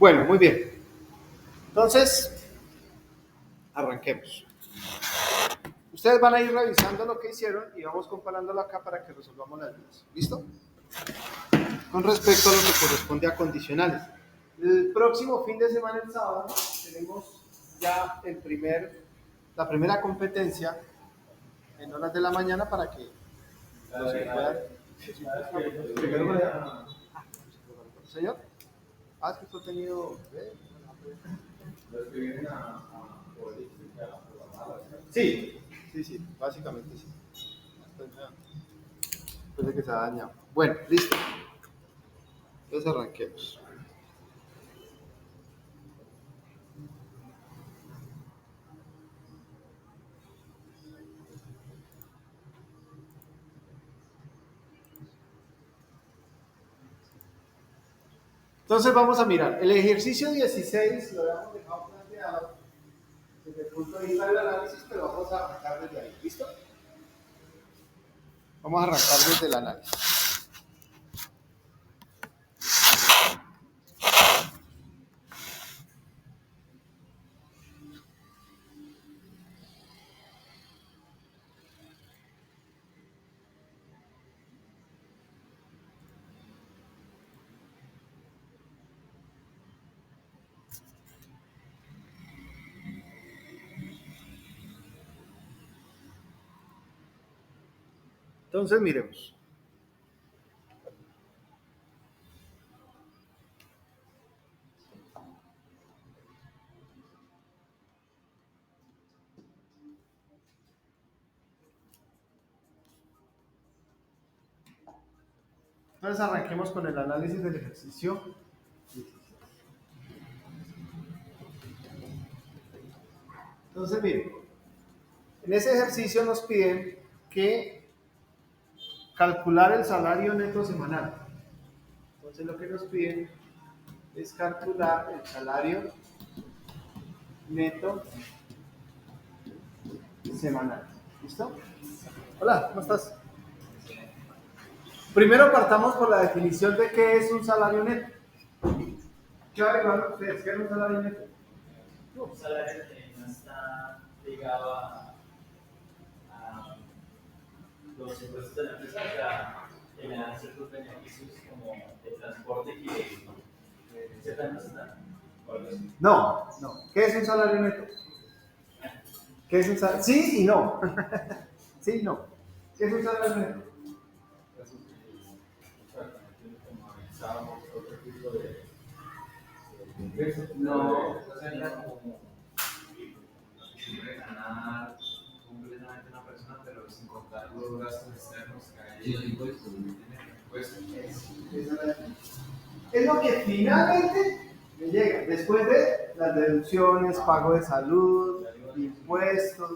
Bueno, muy bien. Entonces, arranquemos. Ustedes van a ir revisando lo que hicieron y vamos comparándolo acá para que resolvamos las dudas. ¿Listo? Con respecto a lo que corresponde a condicionales. El próximo fin de semana, el sábado, tenemos ya la primera competencia en horas de la mañana para que los que puedan. Señor, es que esto ha tenido. Los que vienen a política, sí, básicamente sí. Después de que se ha dañado. Bueno, listo. Entonces arranquemos. Entonces vamos a mirar. El ejercicio 16 lo habíamos dejado planteado desde el punto de vista del análisis, pero vamos a arrancar desde ahí. ¿Listo? Vamos a arrancar desde el análisis. Entonces miremos. Entonces arranquemos con el análisis del ejercicio 16. Entonces miren, en ese ejercicio nos piden que calcular el salario neto semanal. Entonces lo que nos piden es calcular el salario neto semanal. ¿Listo? Hola, ¿cómo estás? Primero partamos por la definición de qué es un salario neto. ¿Qué va a averiguar ustedes? ¿Qué es un salario neto? Un salario que no está ligado a los impuestos de la empresa, o sea, que me dan ciertos beneficios como de transporte que se dan. No. ¿Qué es un salario neto? ¿Qué es un salario? Sí y no. Sí y no. ¿Qué es un salario neto? No, sería como ganar completamente una persona, pero sin contar los gastos externos que hay en impuestos. Es lo que finalmente me llega después de las deducciones, pago de salud, impuestos,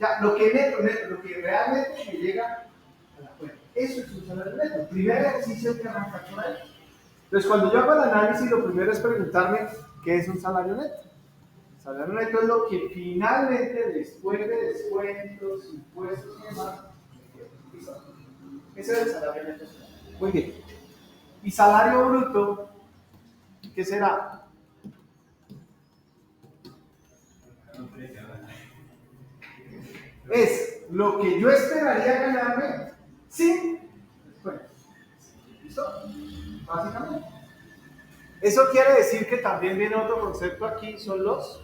ya lo que lo que realmente me llega a la cuenta. Eso es un salario neto. El primer ejercicio que arranca por ahí. Entonces, cuando yo hago el análisis, lo primero es preguntarme qué es un salario neto. El salario neto es lo que finalmente, después de descuentos, impuestos y demás, me queda. Ese es el salario neto. Muy bien. ¿Y salario bruto? ¿Qué será? Es lo que yo esperaría ganarme sin descuentos. ¿Listo? Básicamente. Eso quiere decir que también viene otro concepto aquí, son los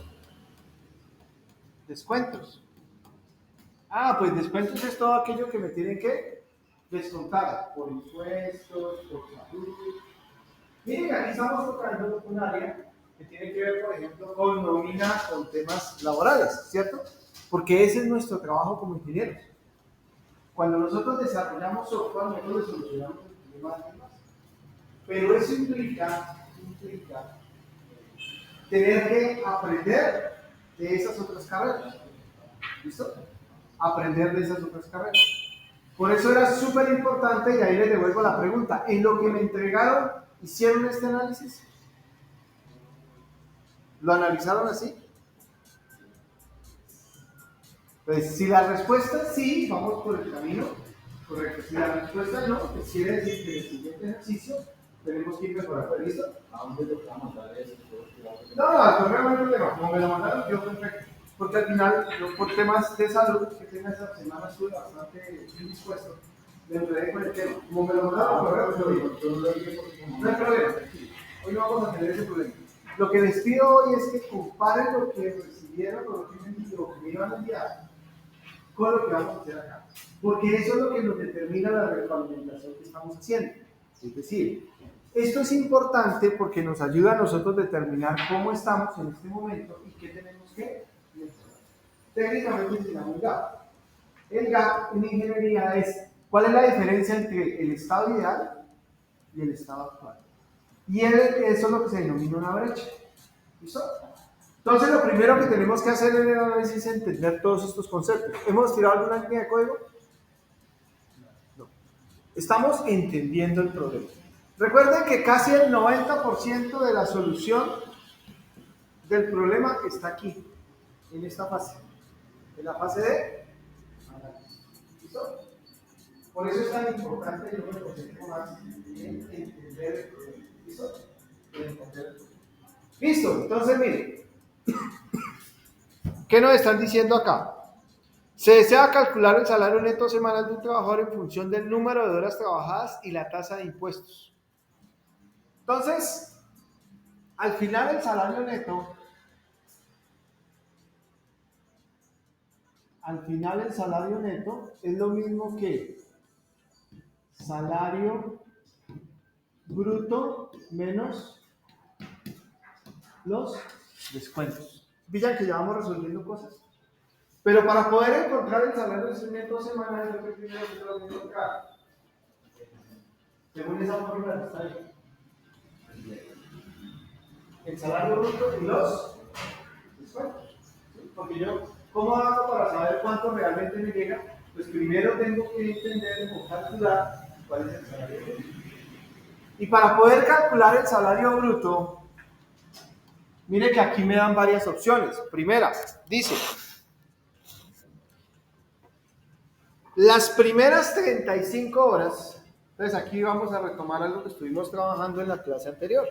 descuentos. Pues descuentos es todo aquello que me tienen que descontar por impuestos, por salud. Miren, aquí estamos tocando un área que tiene que ver, por ejemplo, con nómina, con temas laborales, ¿cierto? Porque ese es nuestro trabajo como ingenieros. Cuando nosotros desarrollamos software, nosotros solucionamos problemas de más. Pero eso implica tener que aprender de esas otras carreras. ¿Listo? Aprender de esas otras carreras. Por eso era súper importante, y ahí les devuelvo la pregunta, ¿en lo que me entregaron hicieron este análisis? ¿Lo analizaron así? Pues si la respuesta es sí, vamos por el camino correcto. Si la respuesta no, pues quiere decir que en el siguiente ejercicio tenemos que ir mejorando, ¿listo? ¿A dónde te puedo mandar eso? No, el correo no hay problema, como me lo mandaron, yo perfecto. Porque al final, yo por temas de salud, que tenga esta semana estuve bastante indispuesto, me enredé con el tema. Como me lo mandaron, correo, yo digo, no hay problema, tranquilo. Hoy no vamos a tener ese problema. Lo que les pido hoy es que comparen lo que recibieron, o lo que me iban a enviar, con lo que vamos a hacer acá. Porque eso es lo que nos determina la retroalimentación que estamos haciendo. Es decir, esto es importante porque nos ayuda a nosotros a determinar cómo estamos en este momento y qué tenemos que mejorar. Técnicamente se llama un gap. El gap en ingeniería es cuál es la diferencia entre el estado ideal y el estado actual. Y eso es lo que se denomina una brecha. ¿Listo? Entonces, lo primero que tenemos que hacer en el análisis es entender todos estos conceptos. ¿Hemos tirado alguna línea de código? No. Estamos entendiendo el problema. Recuerden que casi el 90% de la solución del problema está aquí, en esta fase, en la fase de análisis. ¿Listo? Por eso es tan importante, yo me concentro más en entender el problema. ¿Listo? En entender el problema. Listo, entonces miren, ¿qué nos están diciendo acá? Se desea calcular el salario neto semanal de un trabajador en función del número de horas trabajadas y la tasa de impuestos. Entonces, al final el salario neto, es lo mismo que salario bruto menos los descuentos. Pillan que ya vamos resolviendo cosas. Pero para poder encontrar el salario neto semanal, lo que primero que tengo que encontrar, según esa fórmula que está ahí, el salario bruto y los descuentos. ¿Sí? Porque yo, ¿cómo hago para saber cuánto realmente me llega? Pues primero tengo que entender o calcular cuál es el salario bruto. Y para poder calcular el salario bruto, mire que aquí me dan varias opciones. Primera, dice, las primeras 35 horas, entonces aquí vamos a retomar algo que estuvimos trabajando en la clase anterior.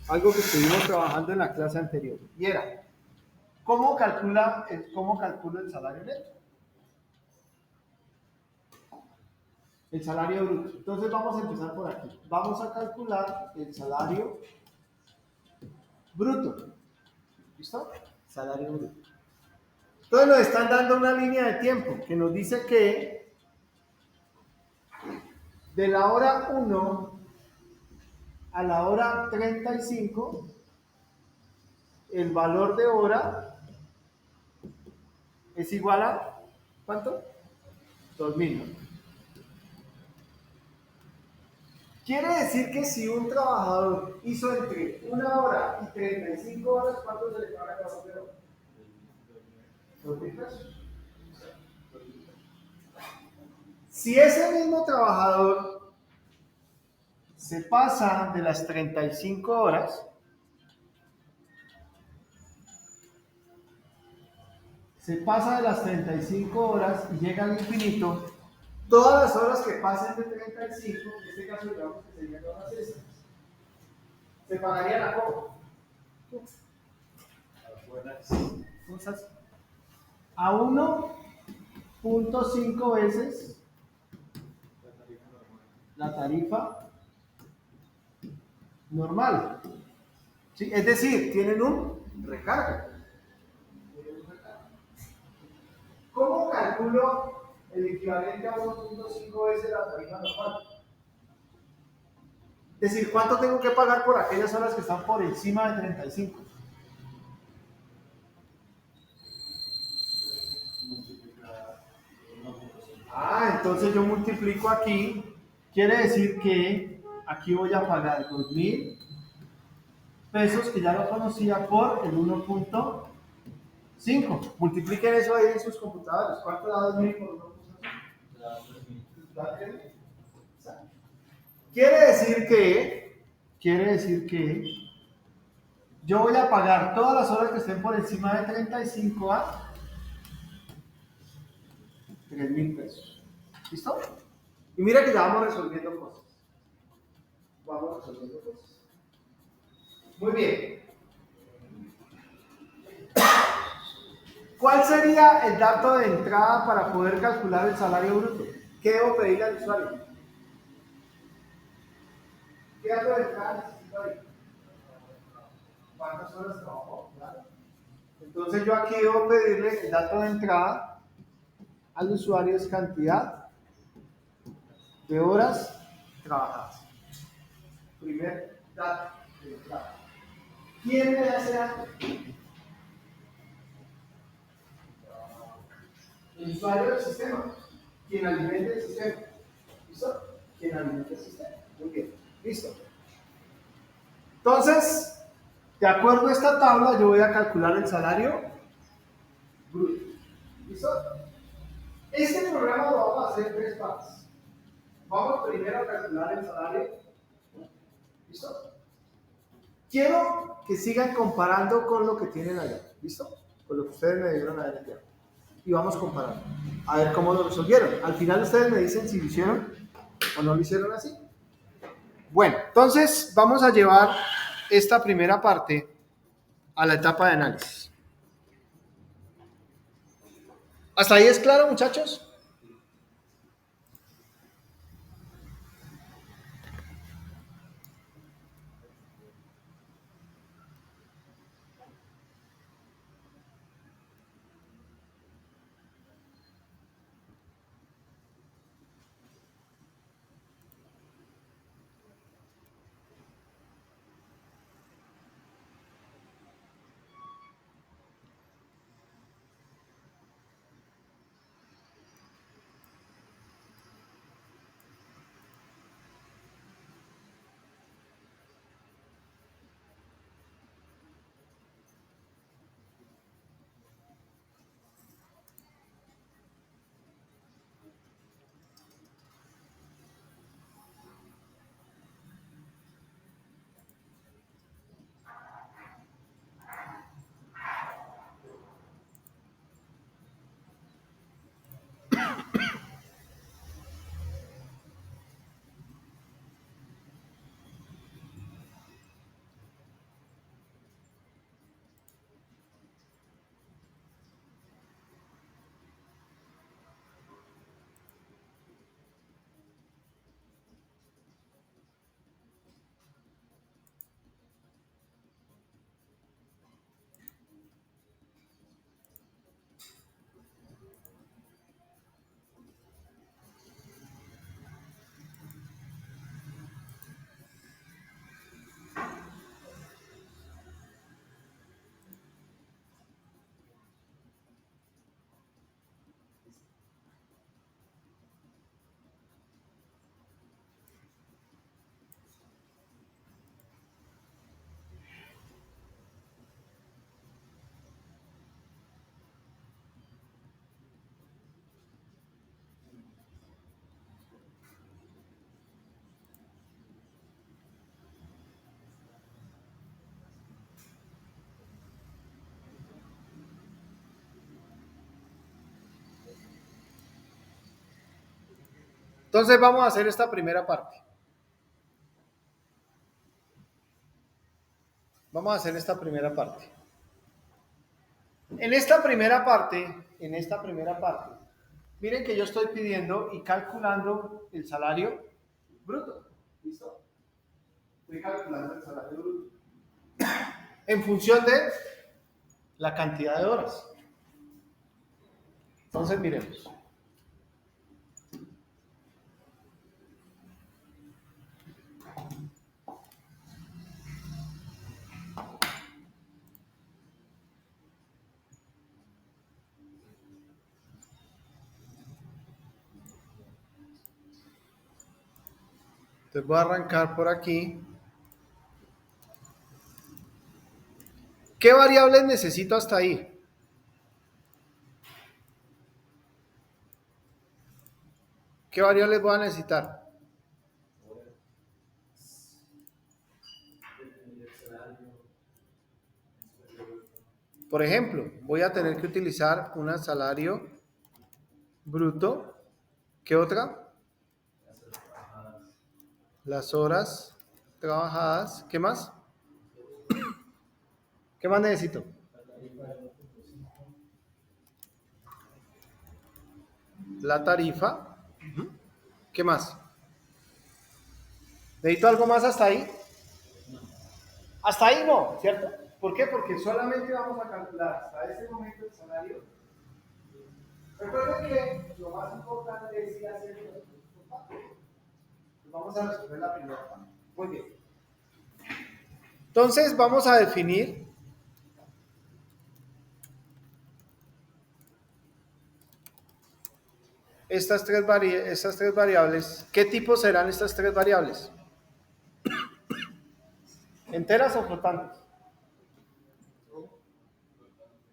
Algo que estuvimos trabajando en la clase anterior. Y era, ¿cómo calculo el salario neto? El salario bruto. Entonces vamos a empezar por aquí. Vamos a calcular el salario bruto. ¿Listo? Salario bruto. Entonces nos están dando una línea de tiempo que nos dice que de la hora 1 a la hora 35, el valor de hora es igual a, ¿cuánto? 2000, ¿no? Quiere decir que si un trabajador hizo entre 1 hora y 35 horas, ¿cuánto se le paga cada hora? 2.000 pesos. Si ese mismo trabajador se pasa de las 35 horas, y llega al infinito, todas las horas que pasen de 35, en este caso digamos que serían horas extras, se pagarían a cómo? A 1.5 veces la tarifa normal. ¿Sí? Es decir, tienen un recargo. ¿Cómo calculo el equivalente a 1.5 veces la tarifa normal? Es decir, ¿cuánto tengo que pagar por aquellas horas que están por encima de 35? Entonces yo multiplico aquí, quiere decir que aquí voy a pagar 2.000 pesos, que ya lo conocía, por el 1.5. Multipliquen eso ahí en sus computadores. ¿Cuánto da 2.000 por 1.5? Quiere decir que yo voy a pagar todas las horas que estén por encima de 35 a 3.000 pesos. ¿Listo? Y mira que ya vamos resolviendo cosas. Vamos resolviendo cosas. Muy bien. ¿Cuál sería el dato de entrada para poder calcular el salario bruto? ¿Qué debo pedirle al usuario? ¿Qué dato de entrada necesito ahí? ¿Cuántas horas trabajó? Claro. Entonces yo aquí debo pedirle el dato de entrada al usuario es cantidad de horas trabajadas. Primer dato de entrada. ¿Quién me hace dato? El usuario del sistema. Quien alimenta el sistema. ¿Listo? Quien alimenta el sistema. Muy bien. Listo. Entonces, de acuerdo a esta tabla, yo voy a calcular el salario bruto. ¿Listo? Este programa lo vamos a hacer en 3 partes. Vamos primero a calcular el salario. ¿Listo? Quiero que sigan comparando con lo que tienen allá. ¿Listo? Con lo que ustedes me dieron allá. Y vamos comparando. A ver cómo lo resolvieron. Al final ustedes me dicen si lo hicieron o no lo hicieron así. Bueno, entonces vamos a llevar esta primera parte a la etapa de análisis. ¿Hasta ahí es claro, muchachos? Entonces vamos a hacer esta primera parte. Vamos a hacer esta primera parte. En esta primera parte, miren que yo estoy pidiendo y calculando el salario bruto. ¿Listo? Estoy calculando el salario bruto. En función de la cantidad de horas. Entonces miremos. Entonces voy a arrancar por aquí. ¿Qué variables necesito hasta ahí? ¿Qué variables voy a necesitar? Por ejemplo, voy a tener que utilizar un salario bruto. ¿Qué otra? las horas trabajadas. ¿Qué más? ¿Qué más necesito? La tarifa. ¿Qué más? ¿Necesito algo más hasta ahí? Hasta ahí no, ¿cierto? ¿Por qué? Porque solamente vamos a calcular hasta ese momento el salario. Recuerden que lo más importante es ir haciendo los puntos compactos. Vamos a resolver la primera parte. Muy bien. Entonces vamos a definir estas tres variables. ¿Qué tipo serán estas tres variables? ¿Enteras o flotantes?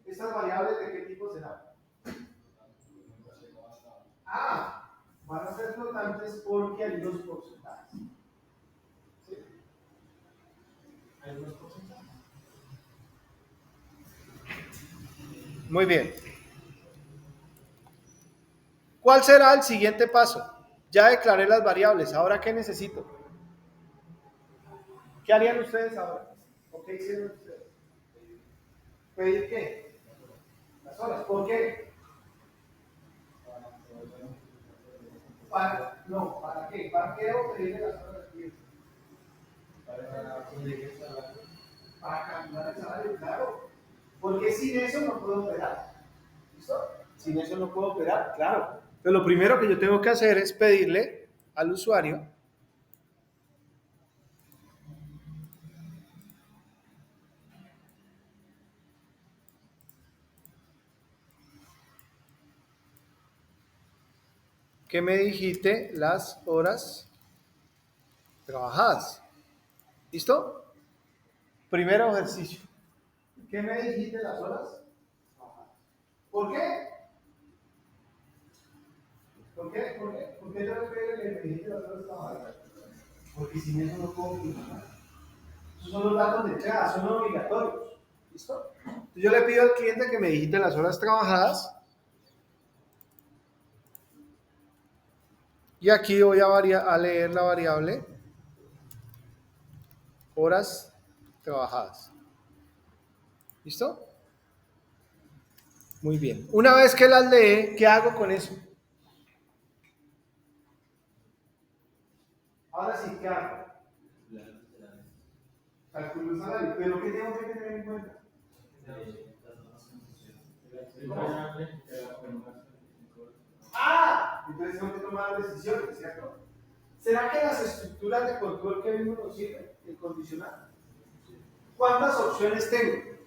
¿Estas variables de qué tipo serán? Ah, van a ser flotantes porque hay unos porcentajes. ¿Sí? Hay unos porcentajes. Muy bien. ¿Cuál será el siguiente paso? Ya declaré las variables. ¿Ahora qué necesito? ¿Qué harían ustedes ahora? ¿O qué hicieron ustedes? ¿Pedir qué? Las horas. ¿Por qué? ¿Para qué? ¿Para qué debo pedirle las horas al cliente? Para calcular el salario, claro. Porque sin eso no puedo operar. ¿Listo? Sin eso no puedo operar, claro. Pero lo primero que yo tengo que hacer es pedirle al usuario que me digite las horas trabajadas. ¿Listo? Primero ejercicio. ¿Qué me dijiste las horas? ¿Por qué? ¿Por qué? ¿Por qué yo le pido que me dijiste las horas trabajadas? Porque sin eso no puedo funcionar. Esos son los datos de entrada, son obligatorios. ¿Listo? Entonces yo le pido al cliente que me digite las horas trabajadas. Y aquí voy a leer la variable horas trabajadas. ¿Listo? Muy bien. Una vez que las lee, ¿qué hago con eso? Ahora sí, ¿qué hago? Calculo el salario. ¿Pero qué tengo que tener en cuenta? Ah, entonces tengo que tomar decisiones, ¿cierto? ¿Será que las estructuras de control que vimos nos sirven? El condicional. ¿Cuántas opciones tengo?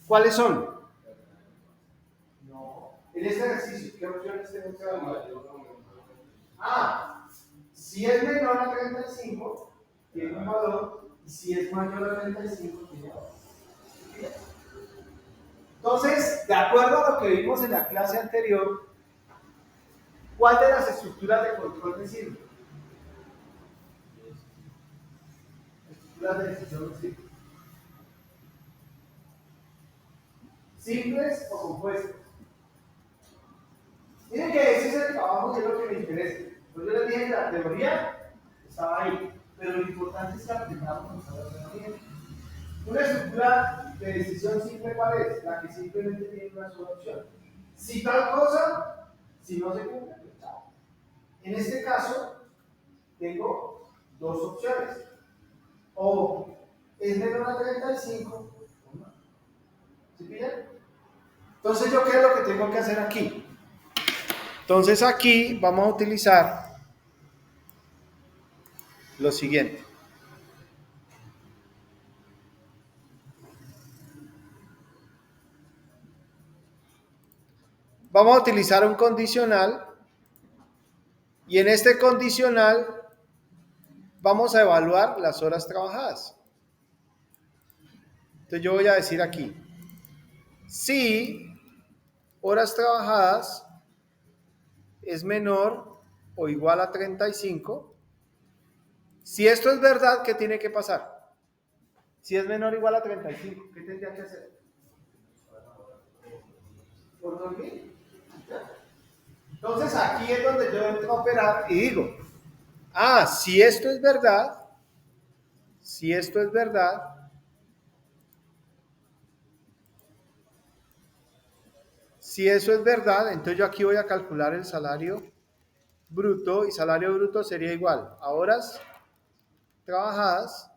¿Cuáles son? No. En este ejercicio, ¿qué opciones tengo que evaluar? Ah, si es menor a 35, tiene un valor, y si es mayor a 35, tiene valor. Entonces, de acuerdo a lo que vimos en la clase anterior, ¿cuál de las estructuras de control me sirve? Estructuras de decisión me sirven. ¿Simples o compuestas? Miren que ese es el trabajo que es lo que me interesa. Pues yo les dije que la teoría estaba ahí, pero lo importante es que aprendamos a usar la herramienta. Una estructura de decisión simple, ¿cuál es? La que simplemente tiene una sola opción. Si tal cosa, si no se cumple, pues chao. En este caso, tengo dos opciones. O es menor a 35 o no. ¿Sí pillan? Entonces, ¿yo qué es lo que tengo que hacer aquí? Entonces, aquí vamos a utilizar lo siguiente. Vamos a utilizar un condicional y en este condicional vamos a evaluar las horas trabajadas. Entonces yo voy a decir aquí, si horas trabajadas es menor o igual a 35, si esto es verdad, ¿qué tiene que pasar? Si es menor o igual a 35, ¿qué tendría que hacer? Por dormir. Entonces aquí es donde yo entro a operar y digo, Si esto es verdad, si esto es verdad, si eso es verdad, entonces yo aquí voy a calcular el salario bruto y salario bruto sería igual a horas trabajadas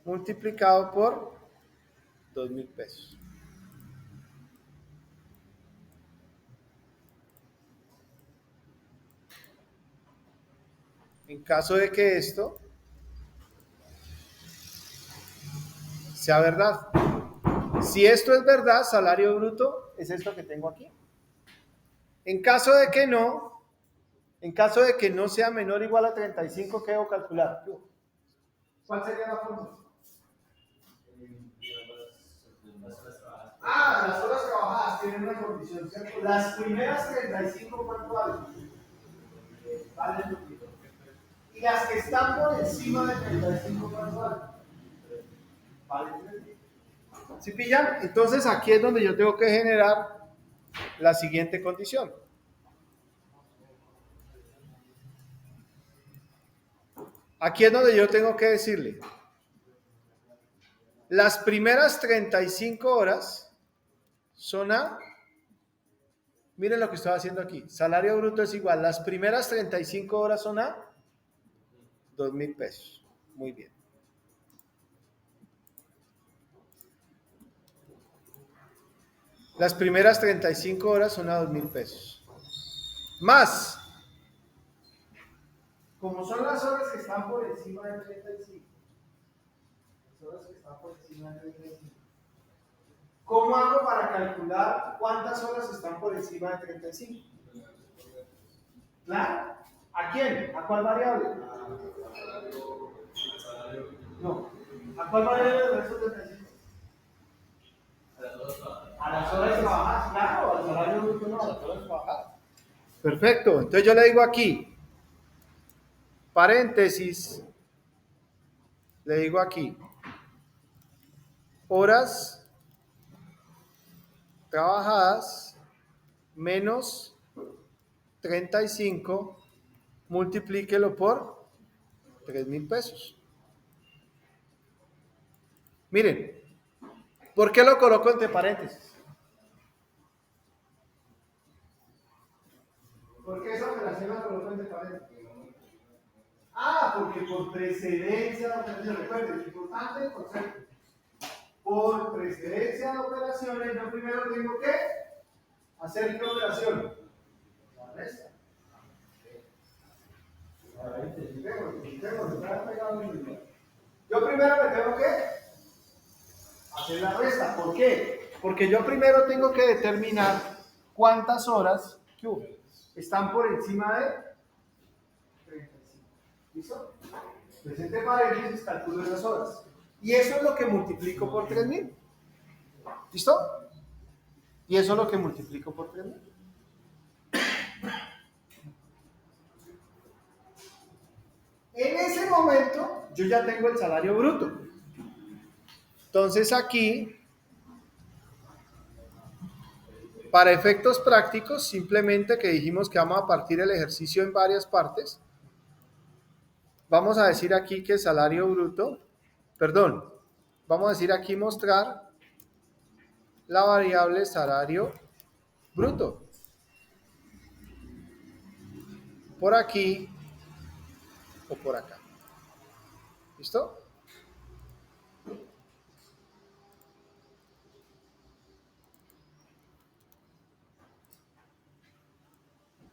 multiplicado por 2.000 pesos. En caso de que esto sea verdad. Si esto es verdad, salario bruto es esto que tengo aquí. En caso de que no sea menor o igual a 35, ¿qué debo calcular? ¿Cuál sería la fórmula? Las horas trabajadas tienen una condición, ¿cierto? Las primeras 35, ¿cuánto valen? Valen lo mismo. Y las que están por encima de 35, ¿cuánto valen? Valen 3.000. ¿Sí pillan? Entonces aquí es donde yo tengo que generar la siguiente condición. Aquí es donde yo tengo que decirle, las primeras 35 horas son miren lo que estoy haciendo aquí, salario bruto es igual, las primeras 35 horas son a 2.000 pesos. Muy bien. Las primeras 35 horas son a 2.000 pesos. Más, como son las horas que están por encima de 35, las horas que están por encima de 35, ¿cómo hago para calcular cuántas horas están por encima de 35? ¿Claro? ¿A quién? ¿A cuál variable? No. ¿A cuál variable de esos 35? A las horas trabajadas, claro, al salario bruto no, a las horas trabajadas. Perfecto, entonces yo le digo aquí, paréntesis, le digo aquí, horas trabajadas menos 35, multiplíquelo por 3.000 pesos. Miren, ¿por qué lo coloco entre paréntesis? ¿Por qué esa operación la coloco entre paréntesis? Porque por precedencia de operaciones, recuerden, es importante el concepto. Por precedencia de operaciones, yo primero tengo que hacer qué operación. La resta. Yo primero me tengo que hacer la resta. ¿Por qué? Porque yo primero tengo que determinar cuántas horas están por encima de 35. ¿Listo? Pues entre paréntesis calculo esas horas. Y eso es lo que multiplico por 3.000. ¿Listo? Y eso es lo que multiplico por 3.000. En ese momento, yo ya tengo el salario bruto. Entonces aquí, para efectos prácticos, simplemente que dijimos que vamos a partir el ejercicio en varias partes, vamos a decir aquí que el salario bruto, vamos a decir aquí mostrar la variable salario bruto. Por aquí o por acá. ¿Listo?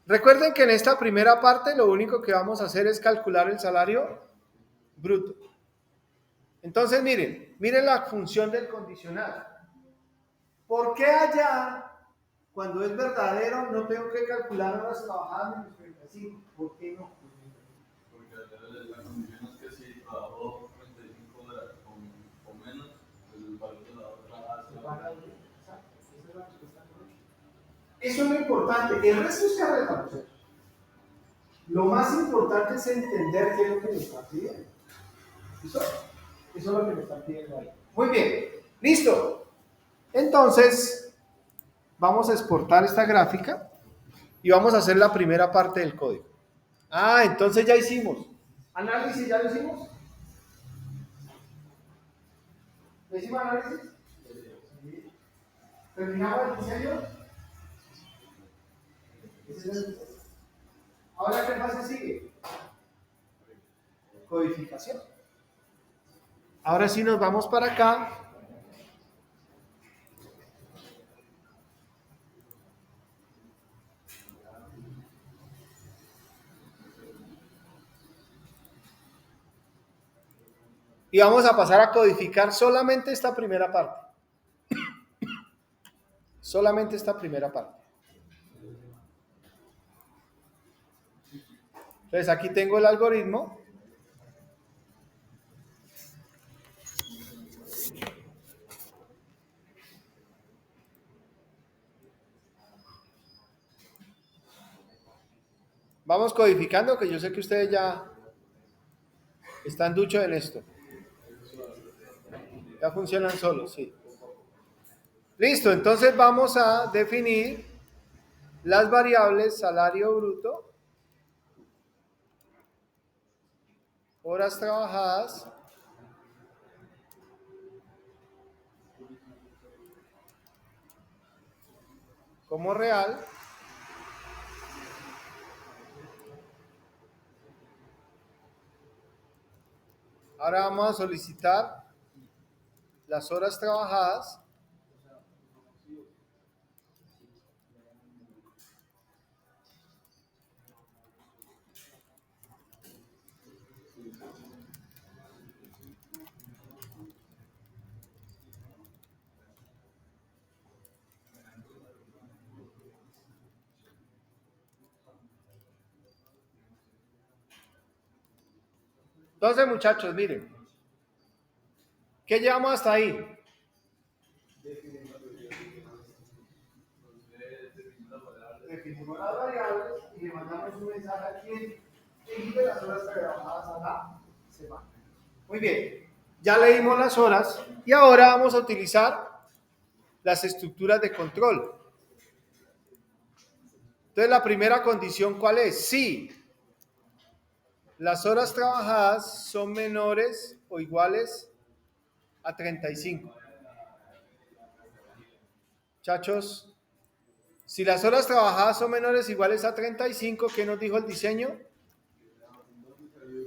Recuerden que en esta primera parte lo único que vamos a hacer es calcular el salario bruto. Entonces miren la función del condicional. ¿Por qué allá, cuando es verdadero, no tengo que calcular horas trabajadas menos 35? ¿Por qué no? Porque la condición es que si trabajó 35 horas o menos, el valor de la hora se va a Eso es lo importante. El resto es carrera. Lo más importante es entender qué es lo que me están pidiendo. ¿Listo? Eso es lo que me están pidiendo ahí. Muy bien. Listo. Entonces, vamos a exportar esta gráfica y vamos a hacer la primera parte del código. Ah, entonces ya hicimos. ¿Análisis ya lo hicimos? ¿Lo hicimos análisis? Sí. ¿Terminamos el diseño? Ese es el diseño. Ahora, ¿qué fase sigue? Codificación. Ahora sí nos vamos para acá. Y vamos a pasar a codificar solamente esta primera parte. Solamente esta primera parte. Entonces aquí tengo el algoritmo. Vamos codificando, que yo sé que ustedes ya están duchos en esto. Ya funcionan solos, sí. Listo, entonces vamos a definir las variables salario bruto, horas trabajadas, como real, ahora vamos a solicitar las horas trabajadas, entonces muchachos, miren, ¿qué llevamos hasta ahí? Definimos las variables y le mandamos un mensaje a quien divide las horas trabajadas a la semana. Muy bien, ya leímos las horas y ahora vamos a utilizar las estructuras de control. Entonces la primera condición, ¿cuál es? Si las horas trabajadas son menores o iguales a 35. Muchachos, si las horas trabajadas son menores o iguales a 35, ¿qué nos dijo el diseño?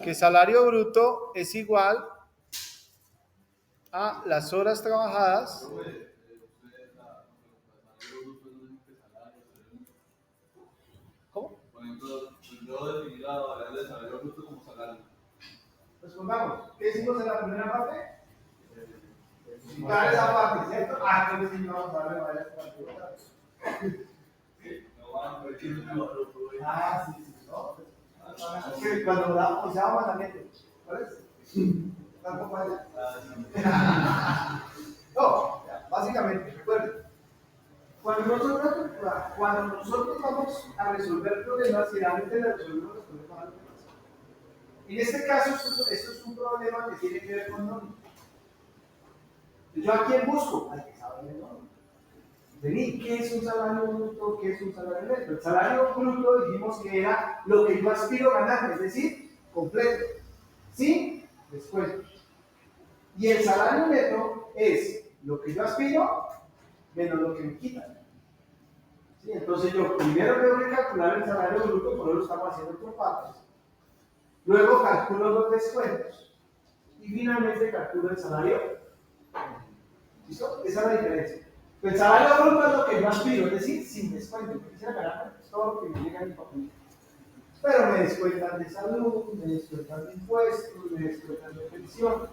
Que salario bruto es igual a las horas trabajadas ¿cómo? Por ejemplo, yo definí la variable de salario bruto como salario. Respondamos, ¿qué hicimos en la primera parte? Quitar esa parte, ¿cierto? Ah, entonces sí, vamos a darle varias partes. Ah, sí, sí, ¿no? Es que cuando damos, se llama mandamiento. ¿Cuál es? Tampoco allá. No, básicamente, recuerden, cuando nosotros vamos a resolver problemas, generalmente le resolvemos los problemas a los demás. En este caso, esto es un problema que tiene que ver con nómina. ¿Yo a quién busco? Al que sabe de nómina. Vení, ¿qué es un salario bruto? ¿Qué es un salario neto? El salario bruto dijimos que era lo que yo aspiro a ganar, es decir, completo, sin descuentos. Y el salario neto es lo que yo aspiro menos lo que me quitan. ¿Sí? Entonces yo primero tengo que calcular el salario bruto, por eso lo estamos haciendo por partes. Luego calculo los descuentos. Y finalmente calculo el salario. ¿Listo? Esa es la diferencia. El salario bruto es lo que yo aspiro, es decir, sin descuento. Yo quisiera ganar todo lo que me llega a mi papel. Pero me descuentan de salud, me descuentan de impuestos, me descuentan de pensión.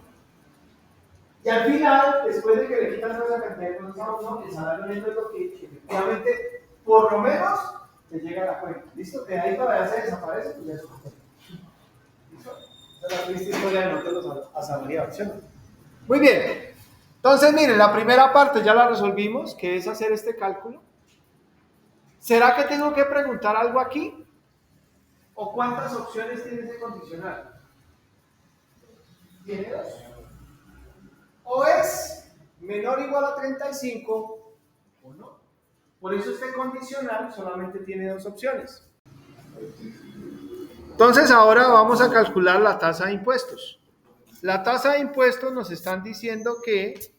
Y al final, después de que le quitan toda esa cantidad de cosas a uno, el salario neto es lo que efectivamente, por lo menos, te llega a la cuenta. ¿Listo? De ahí para allá se desaparece, pues ya es una cuenta. ¿Listo? Esa es la triste historia de nosotros los asalariados, ¿sí? Muy bien. Entonces, miren, la primera parte ya la resolvimos, que es hacer este cálculo. ¿Será que tengo que preguntar algo aquí? ¿O cuántas opciones tiene ese condicional? Tiene dos. O es menor o igual a 35 o no. Por eso este condicional solamente tiene dos opciones. Entonces ahora vamos a calcular la tasa de impuestos. La tasa de impuestos nos están diciendo que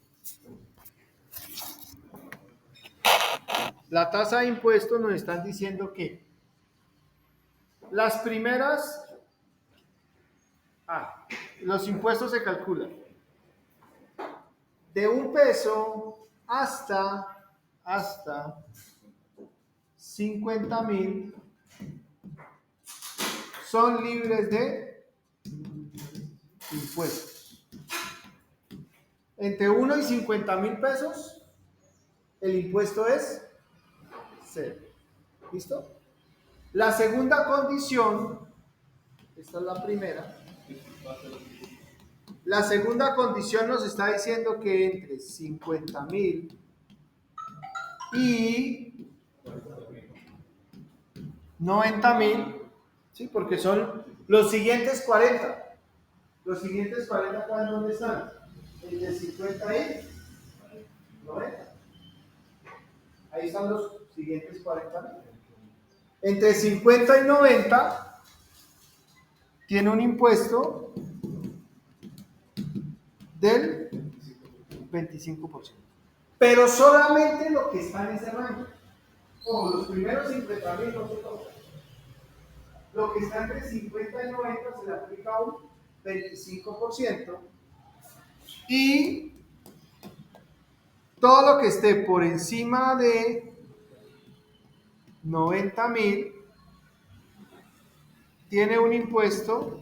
las primeras, los impuestos se calculan de 1 peso hasta 50,000 son libres de impuestos. Entre 1 y 50,000 pesos, el impuesto es 0. ¿Listo? La segunda condición, esta es la primera. La segunda condición nos está diciendo que entre 50,000 y 90,000, ¿sí? Porque son los siguientes 40. Los siguientes 40, ¿dónde están? Entre 50 y 90. Ahí están los siguientes 40,000. Entre 50 y 90 tiene un impuesto del 25%. Pero solamente lo que está en ese rango. Ojo, los primeros 50,000 no se tocan. Lo que está entre 50 y 90 se le aplica un 25%. Y todo lo que esté por encima de 90,000 tiene un impuesto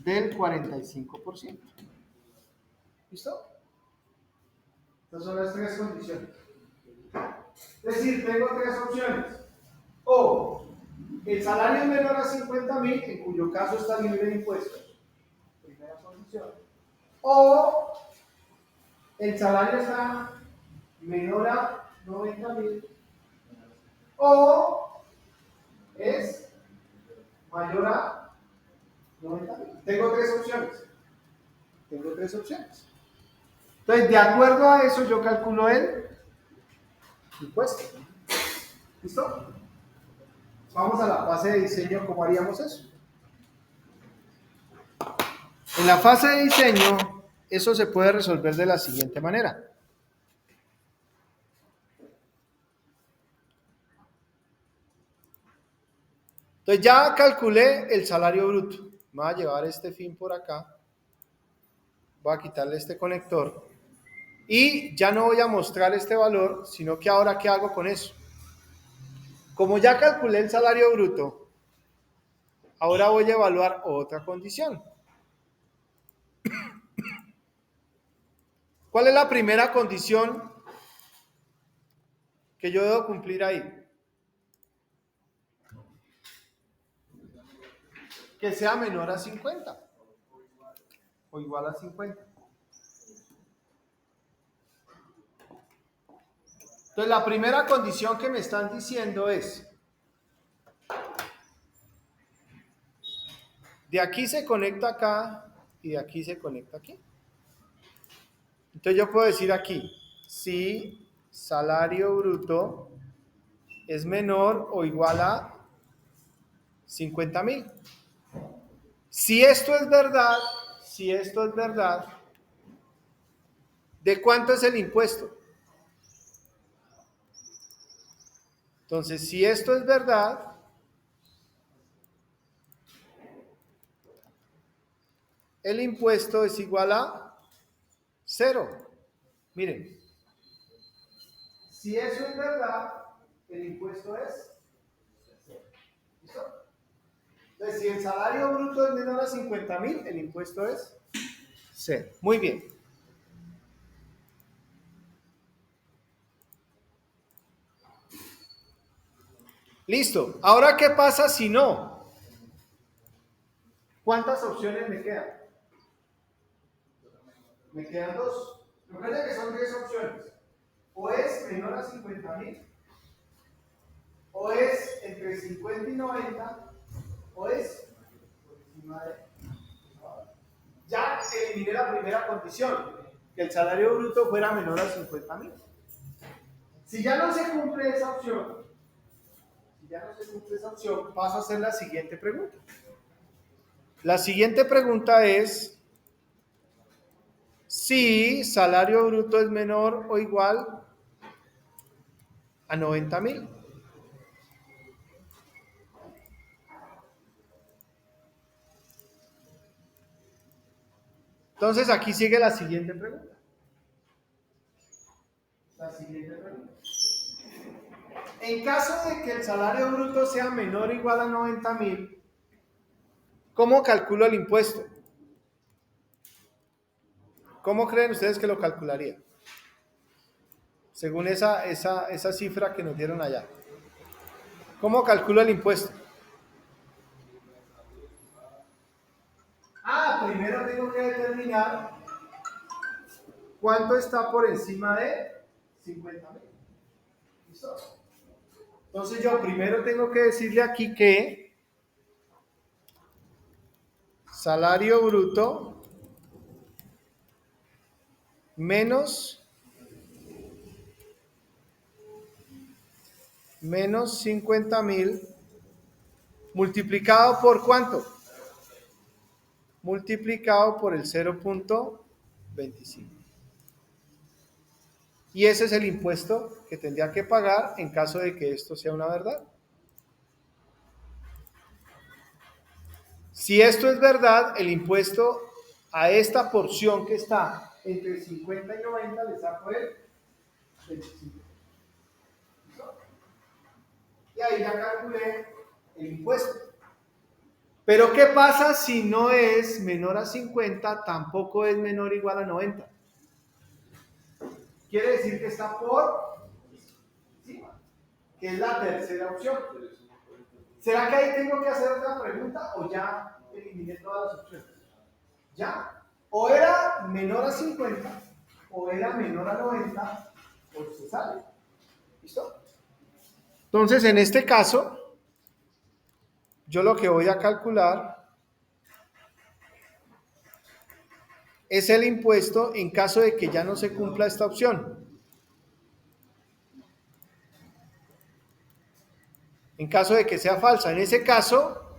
del 45%. ¿Listo? Estas son las tres condiciones. Es decir, tengo tres opciones. O el salario es menor a 50,000, en cuyo caso está libre de impuestos. Primera condición. O el salario está menor a 90,000. O es mayor a 90,000. Tengo tres opciones. Entonces, de acuerdo a eso, yo calculo el impuesto. ¿Listo? Vamos a la fase de diseño. ¿Cómo haríamos eso? En la fase de diseño, eso se puede resolver de la siguiente manera. Entonces, ya calculé el salario bruto. Voy a llevar este fin por acá. Voy a quitarle este conector. Y ya no voy a mostrar este valor, sino que ahora, ¿qué hago con eso? Como ya calculé el salario bruto, ahora voy a evaluar otra condición. ¿Cuál es la primera condición que yo debo cumplir ahí? Que sea menor a 50 o igual a 50. Entonces, la primera condición que me están diciendo es, de aquí se conecta acá y de aquí se conecta aquí. Entonces, yo puedo decir aquí, si salario bruto es menor o igual a 50,000. Si esto es verdad, ¿de cuánto es el impuesto? Entonces, si esto es verdad, el impuesto es igual a 0. Miren, si eso es verdad, el impuesto es 0. ¿Listo? Entonces, si el salario bruto es menor a 50,000, el impuesto es 0. Muy bien. Listo. Ahora, ¿qué pasa si no? ¿Cuántas opciones me quedan? Me quedan dos. Recuerden que son tres opciones. O es menor a 50,000, o es entre 50 y 90, o es por encima de... Ya eliminé la primera condición, que el salario bruto fuera menor a 50,000. Si ya no se cumple esa opción, ya no se cumple esa opción, paso a hacer la siguiente pregunta. La siguiente pregunta es si salario bruto es menor o igual a 90.000. Entonces aquí sigue la siguiente pregunta. En caso de que el salario bruto sea menor o igual a 90.000, ¿cómo calculo el impuesto? ¿Cómo creen ustedes que lo calcularía? Según esa cifra que nos dieron allá. ¿Cómo calculo el impuesto? Primero tengo que determinar cuánto está por encima de 50.000. ¿Listo? Entonces yo primero tengo que decirle aquí que salario bruto menos 50.000 multiplicado por ¿cuánto? Multiplicado por el 0.25. Y ese es el impuesto que tendría que pagar en caso de que esto sea una verdad. Si esto es verdad, el impuesto a esta porción que está entre 50 y 90 le saco el 25. Y ahí ya calculé el impuesto. Pero ¿qué pasa si no es menor a 50, tampoco es menor o igual a 90? Quiere decir que está por encima, que es la tercera opción. ¿Será que ahí tengo que hacer otra pregunta o ya eliminé todas las opciones? ¿Ya? O era menor a 50, o era menor a 90, o se sale. ¿Listo? Entonces, en este caso, yo lo que voy a calcular es el impuesto en caso de que ya no se cumpla esta opción. En caso de que sea falsa. En ese caso,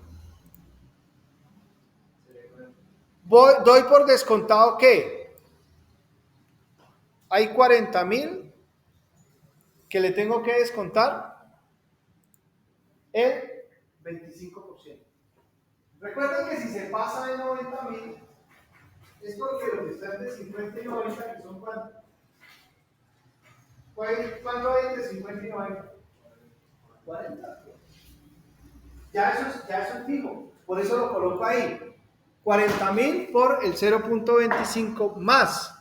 doy por descontado que hay 40.000 que le tengo que descontar el 25%. Recuerden que si se pasa de 90.000 es porque lo que está entre 50 y 90, que son ¿cuánto? ¿Cuánto hay entre 50 y 90? 40. Ya eso es fijo, por eso lo coloco ahí. 40.000 por el 0.25 más.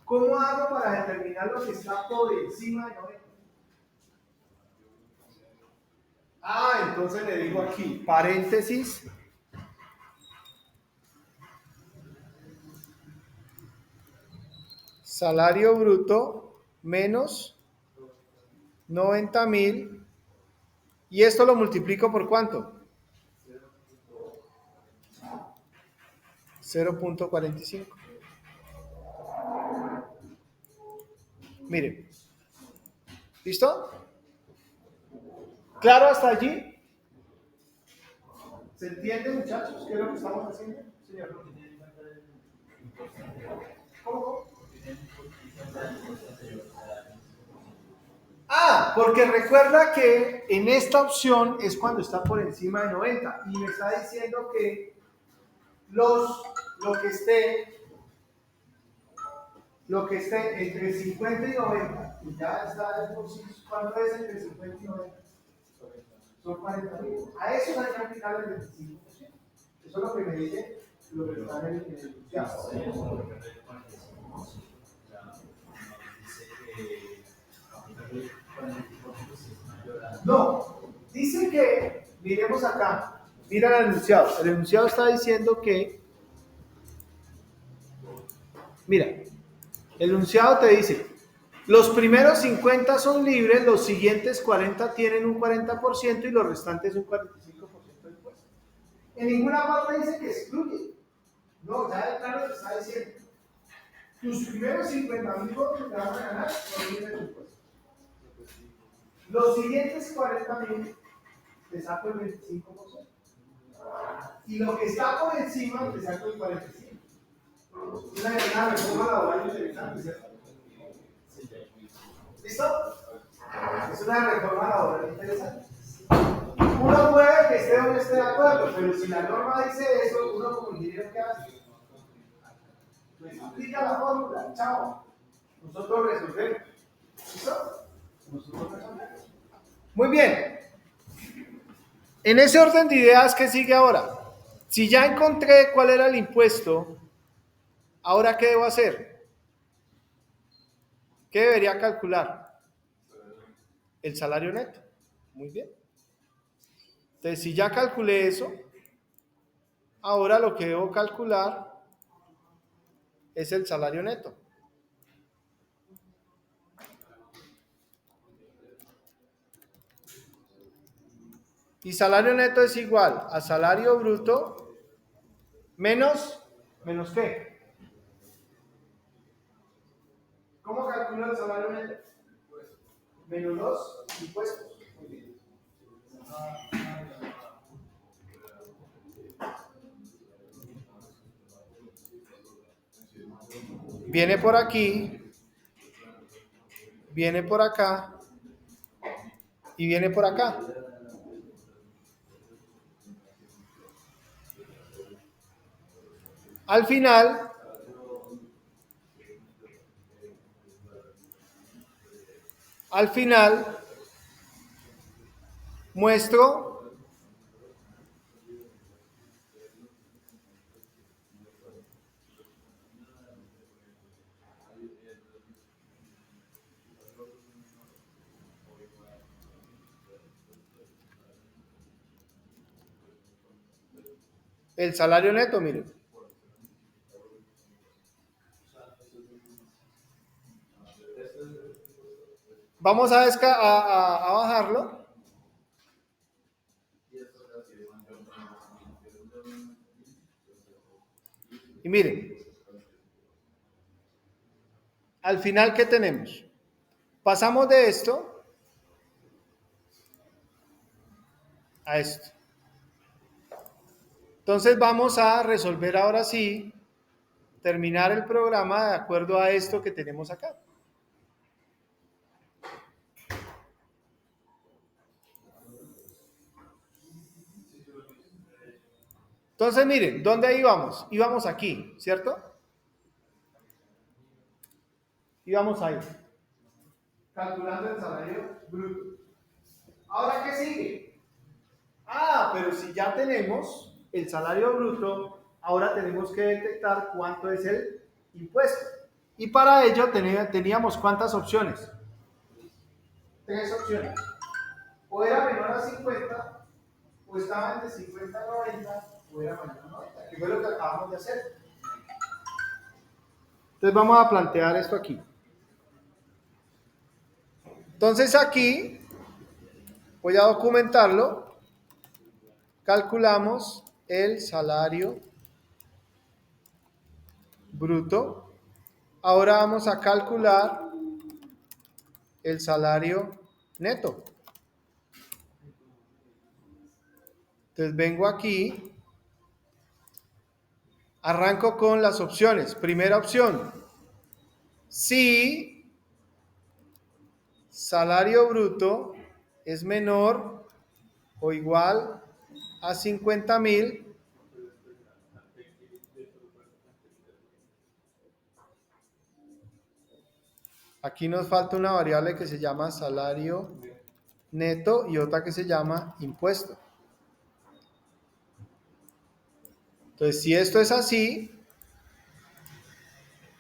¿Cómo hago para determinar lo que está por encima de 90? Entonces le digo aquí, paréntesis, salario bruto menos 90.000, y esto lo multiplico por ¿cuánto? 0.45. Miren, ¿listo? ¿Claro hasta allí? ¿Se entiende, muchachos? ¿Qué es lo que estamos haciendo? Señor. ¿Cómo? Porque recuerda que en esta opción es cuando está por encima de 90 y me está diciendo que lo que esté entre 50 y 90, y ya está por sí, ¿cuánto es entre 50 y 90? Son 40.000. A eso hay que aplicar el 25%. Eso es lo que me dice lo que está en el enunciado. No, dice que, miremos acá, mira el enunciado. El enunciado está diciendo que, mira, el enunciado te dice, los primeros 50 son libres, los siguientes 40 tienen un 40% y los restantes un 45% de impuesto. En ninguna parte dice que excluye. No, ya de claro te está diciendo, tus primeros 50.000 votos que te van a ganar son libres de impuesto. Los siguientes 40.000 te saco el 25%. Y lo que está por encima, te saco el 45%. Es una reforma laboral interesante, ¿cierto? ¿Listo? Es una reforma laboral interesante. Uno puede que esté o no esté de acuerdo, pero si la norma dice eso, uno como ingeniero, ¿qué hace? Pues aplica la fórmula, chao. Nosotros resolvemos. ¿Listo? Nosotros resolvemos. Muy bien. En ese orden de ideas, ¿qué sigue ahora? Si ya encontré cuál era el impuesto, ¿ahora qué debo hacer? ¿Qué debería calcular? El salario neto. Muy bien. Entonces, si ya calculé eso, ahora lo que debo calcular es el salario neto. Y salario neto es igual a salario bruto menos ¿qué? ¿Cómo calculo el salario neto? Menos los impuestos. Muy bien. Viene por aquí, viene por acá y viene por acá. Al final, muestro el salario neto, miren. Vamos a bajarlo. Y miren, al final, ¿qué tenemos? Pasamos de esto a esto. Entonces vamos a resolver ahora sí, terminar el programa de acuerdo a esto que tenemos acá. Entonces miren, ¿dónde íbamos? Íbamos aquí, ¿cierto? Íbamos ahí, calculando el salario bruto. ¿Ahora qué sigue? Pero si ya tenemos el salario bruto, ahora tenemos que detectar cuánto es el impuesto. Y para ello teníamos ¿cuántas opciones? 3 opciones. O era menor a 50, o estaba entre 50 y 90, o era mayor a 90, que fue lo que acabamos de hacer. Entonces vamos a plantear esto aquí. Entonces aquí voy a documentarlo. Calculamos el salario bruto. Ahora vamos a calcular el salario neto. Entonces vengo aquí, arranco con las opciones. Primera opción, si salario bruto es menor o igual a 50,000, aquí nos falta una variable que se llama salario neto y otra que se llama impuesto. Entonces, si esto es así,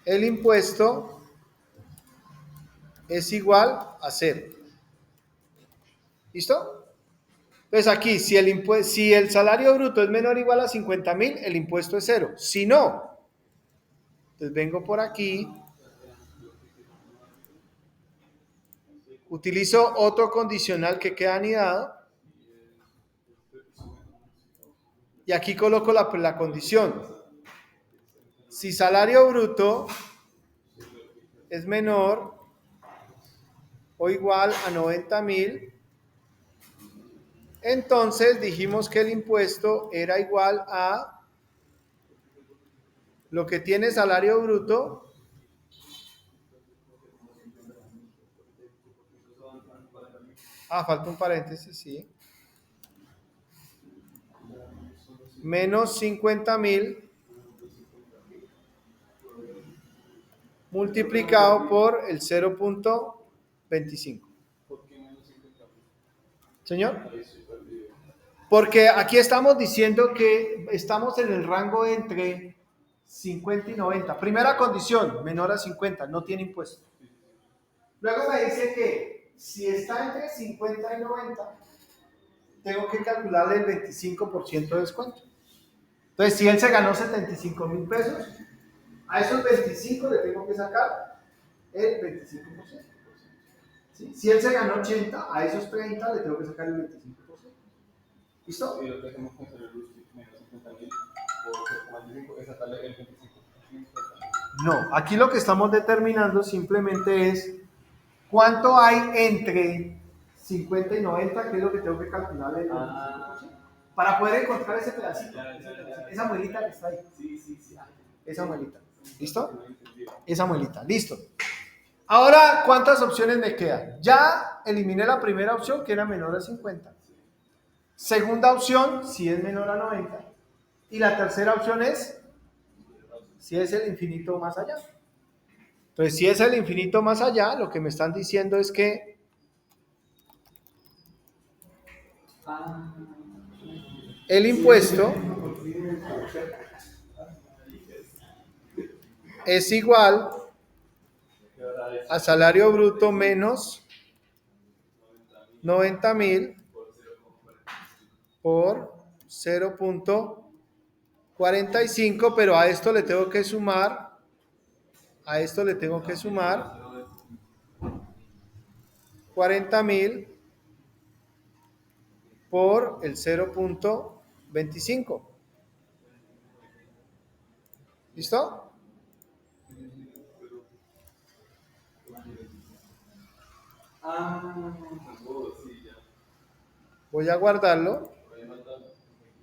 el impuesto es igual a 0. ¿Listo? Entonces aquí, si el salario bruto es menor o igual a 50,000, el impuesto es 0. Si no, entonces vengo por aquí, utilizo otro condicional que queda anidado, y aquí coloco la condición. Si salario bruto es menor o igual a 90,000, Entonces dijimos que el impuesto era igual a lo que tiene salario bruto falta un paréntesis, sí. Menos 50.000 multiplicado por el 0.25. Señor. Porque aquí estamos diciendo que estamos en el rango entre 50 y 90. Primera condición, menor a 50, no tiene impuesto. Luego me dice que si está entre 50 y 90, tengo que calcularle el 25% de descuento. Entonces, si él se ganó 75.000 pesos, a esos 25 le tengo que sacar el 25%. ¿Sí? Si él se ganó 80, a esos 30 le tengo que sacar el 25%. ¿Listo? Y lo que hacemos con el menos 50.000 por 0,25 es sacarle el 25%. No, aquí lo que estamos determinando simplemente es cuánto hay entre 50 y 90, que es lo que tengo que calcularle el 25%. Para poder encontrar ese pedacito, esa muelita que está ahí. Sí. Esa muelita. ¿Listo? Esa muelita. Listo. Ahora, ¿cuántas opciones me quedan? Ya eliminé la primera opción, que era menor a 50. Segunda opción, si es menor a 90. Y la tercera opción es si es el infinito más allá. Entonces, si es el infinito más allá, lo que me están diciendo es que el impuesto es igual a salario bruto menos 90.000 por 0.45, pero a esto le tengo que sumar 40.000 por el 0.25. ¿Listo? Voy a guardarlo.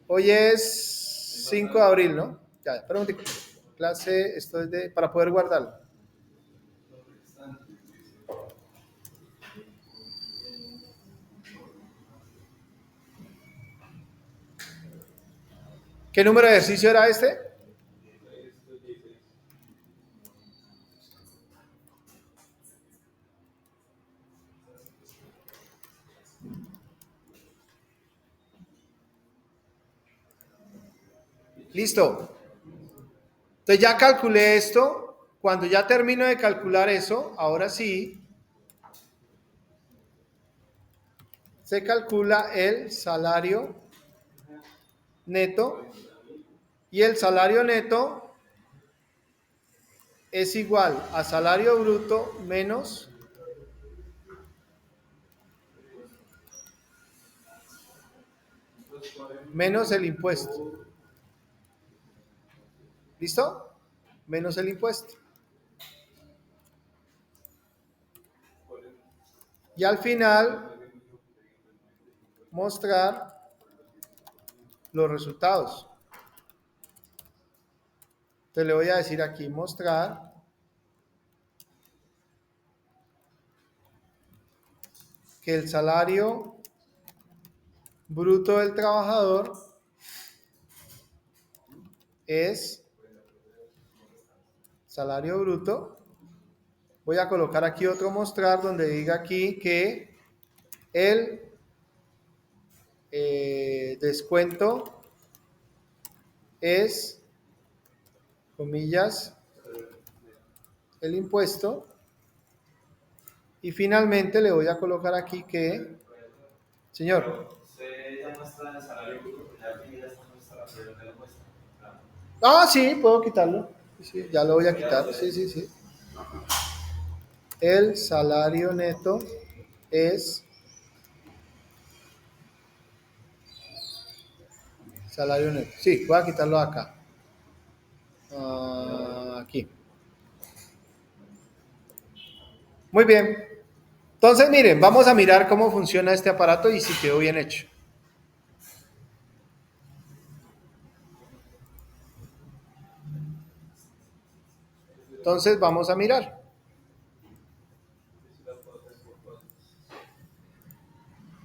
Hoy es 5 de abril, ¿no? Ya, espera un momentico. Clase, esto es para poder guardarlo. ¿Qué número de ejercicio era este? Listo. Entonces ya calculé esto. Cuando ya termino de calcular eso, ahora sí, se calcula el salario neto. Y el salario neto es igual a salario bruto menos el impuesto. ¿Listo? Menos el impuesto. Y al final, mostrar los resultados. Entonces le voy a decir aquí, mostrar que el salario bruto del trabajador es salario bruto. Voy a colocar aquí otro mostrar donde diga aquí que el descuento es, comillas, el impuesto. Y finalmente le voy a colocar aquí que, señor. Usted ya muestra el salario bruto, ya aquí ya está nuestra relación de la muestra. Sí, puedo quitarlo. Sí, ya lo voy a quitar. Sí. El salario neto es salario neto. Sí, voy a quitarlo acá. Aquí. Muy bien. Entonces, miren, vamos a mirar cómo funciona este aparato y si quedó bien hecho. Entonces vamos a mirar.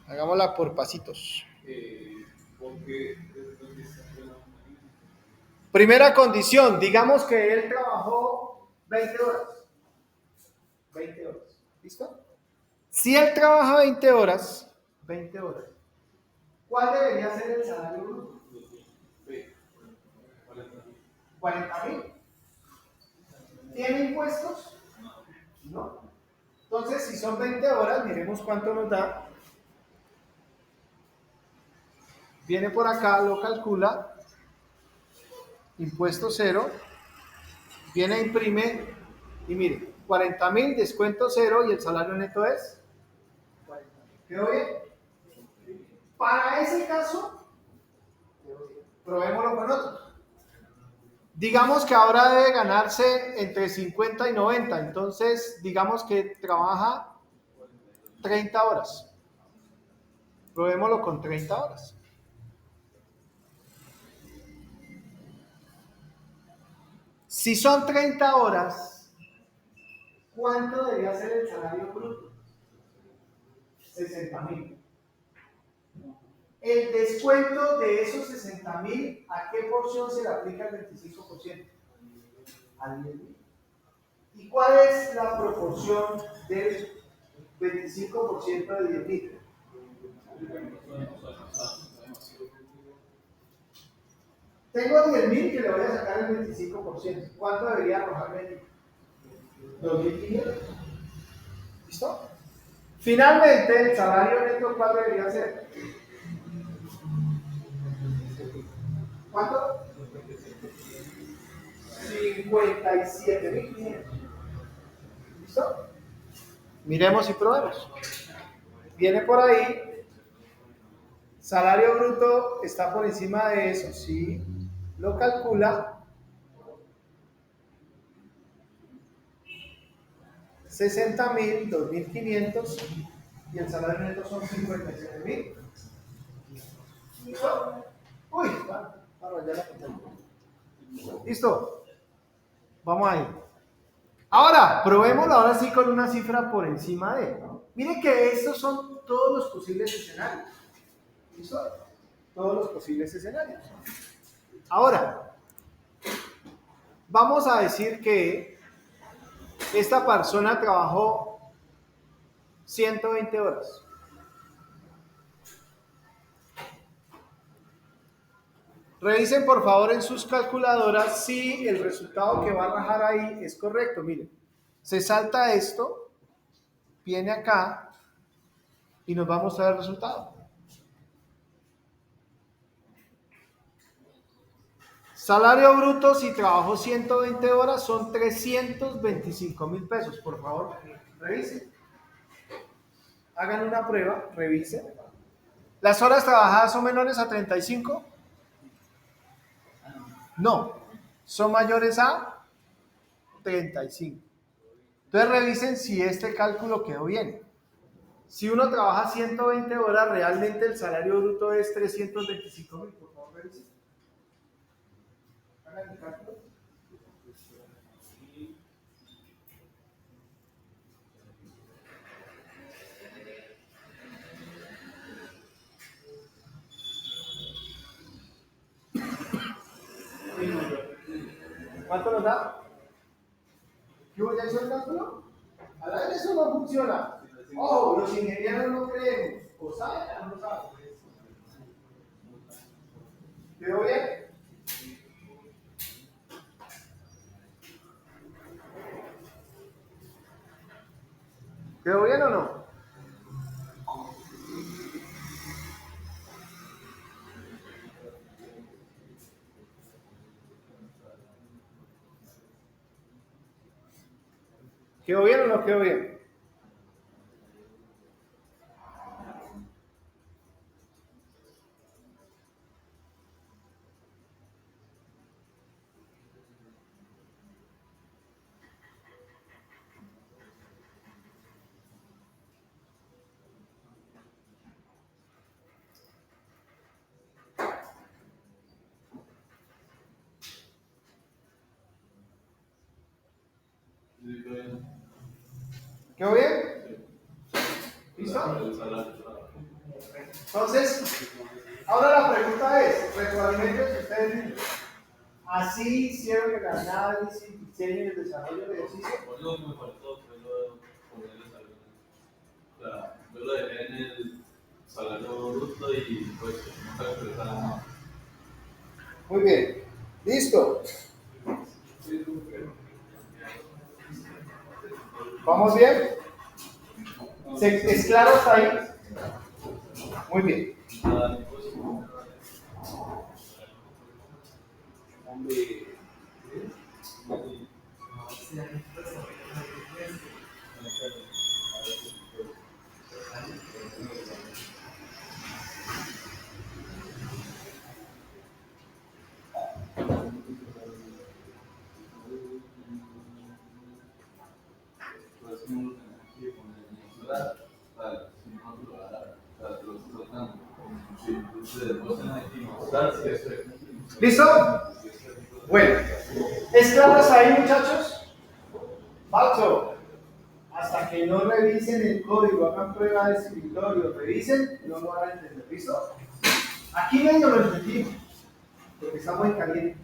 Hagámosla por pasitos. Primera condición, digamos que él trabajó 20 horas. 20 horas. ¿Listo? Si él trabaja 20 horas, ¿cuál debería ser el salario bruto? 40.000. ¿Tiene impuestos? No. Entonces, si son 20 horas, miremos cuánto nos da. Viene por acá, lo calcula. Impuesto cero. Viene, imprime. Y mire, 40.000, descuento cero y el salario neto es 40.000. ¿Quedó bien? Para ese caso, probémoslo con otros. Digamos que ahora debe ganarse entre 50 y 90, entonces digamos que trabaja 30 horas. Probémoslo con 30 horas. Si son 30 horas, ¿cuánto debería ser el salario bruto? 60.000. El descuento de esos 60.000, ¿a qué porción se le aplica el 25%? Al 10.000. ¿Y cuál es la proporción del 25% de 10.000? Tengo 10.000 que le voy a sacar el 25%. ¿Cuánto debería arrojarme allí? 2.500. ¿Listo? Finalmente, el salario neto, ¿cuál debería ser? ¿Cuánto? 57.500. ¿Listo? Miremos y probemos. Viene por ahí. Salario bruto está por encima de eso. Sí. Lo calcula. 60.000, 2.500 y el salario neto son 57.000. ¿Listo? Uy, va a rayar la pantalla. ¿Listo? Vamos ahí. Ahora, probémoslo ahora sí con una cifra por encima de. Miren que estos son todos los posibles escenarios. ¿Listo? Todos los posibles escenarios. Ahora, vamos a decir que esta persona trabajó 120 horas. Revisen por favor en sus calculadoras si el resultado que va a rajar ahí es correcto. Miren, se salta esto, viene acá y nos va a mostrar el resultado. Salario bruto si trabajó 120 horas son 325.000 pesos. Por favor, revisen. Hagan una prueba, revisen. ¿Las horas trabajadas son menores a 35? No, son mayores a 35. Entonces revisen si este cálculo quedó bien. Si uno trabaja 120 horas, realmente el salario bruto es 325.000. Por favor, revisen. Hagan el cálculo. ¿Cuánto nos da? ¿Yo ya hizo el cálculo? A la vez eso no funciona. Oh, los ingenieros no creemos. O saben o no saben. ¿Quedó bien? ¿Quedó bien o no? ¿Quedó bien o no quedó bien? Sí, quedó bien. ¿Quedó bien? ¿Listo? El salario. Entonces, ahora la pregunta es, retroalimentos ustedes mismos. Así hicieron el análisis, diseño y el desarrollo del ejercicio. Por lo que me faltó fue lo de poner el salario. O sea, yo lo dejé en el salario bruto y pues no calculé nada. Muy bien. ¿Listo? ¿Vamos bien? ¿Es claro hasta ahí? Muy bien. Pues no lo tenía que poner en el salario. O sea, si no lo va a dar, o sea, te lo estoy soltando. Sí, entonces vos tenés que mostrar si eso es. ¿Listo? Bueno. ¿Es claro hasta ahí, muchachos? Falso. Hasta que no revisen el código, hagan prueba de escritorio, revisen, no lo van a entender. ¿Listo? Aquí medio lo entendimos, porque está muy caliente.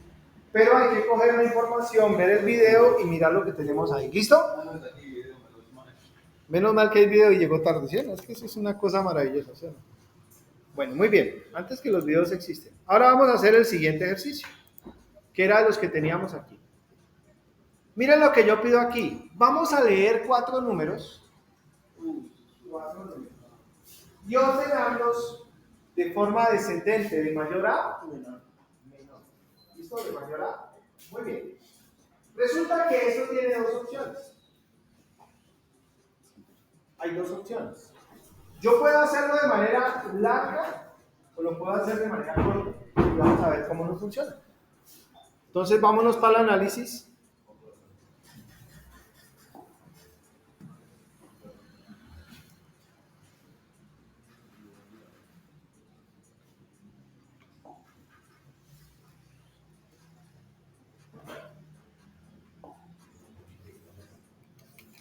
Pero hay que coger la información, ver el video y mirar lo que tenemos ahí. ¿Listo? Menos mal que hay video y llegó tarde, ¿sí? Es que eso es una cosa maravillosa, ¿sí? Bueno, muy bien. Antes que los videos existen. Ahora vamos a hacer el siguiente ejercicio, que era de los que teníamos aquí. Miren lo que yo pido aquí. Vamos a leer 4 números. Y ordenarlos de forma descendente, de mayor a menor. ¿Listo? De mayor a. Muy bien. Resulta que esto tiene 2 opciones. Hay 2 opciones. Yo puedo hacerlo de manera larga o lo puedo hacer de manera corta. Y vamos a ver cómo nos funciona. Entonces, vámonos para el análisis.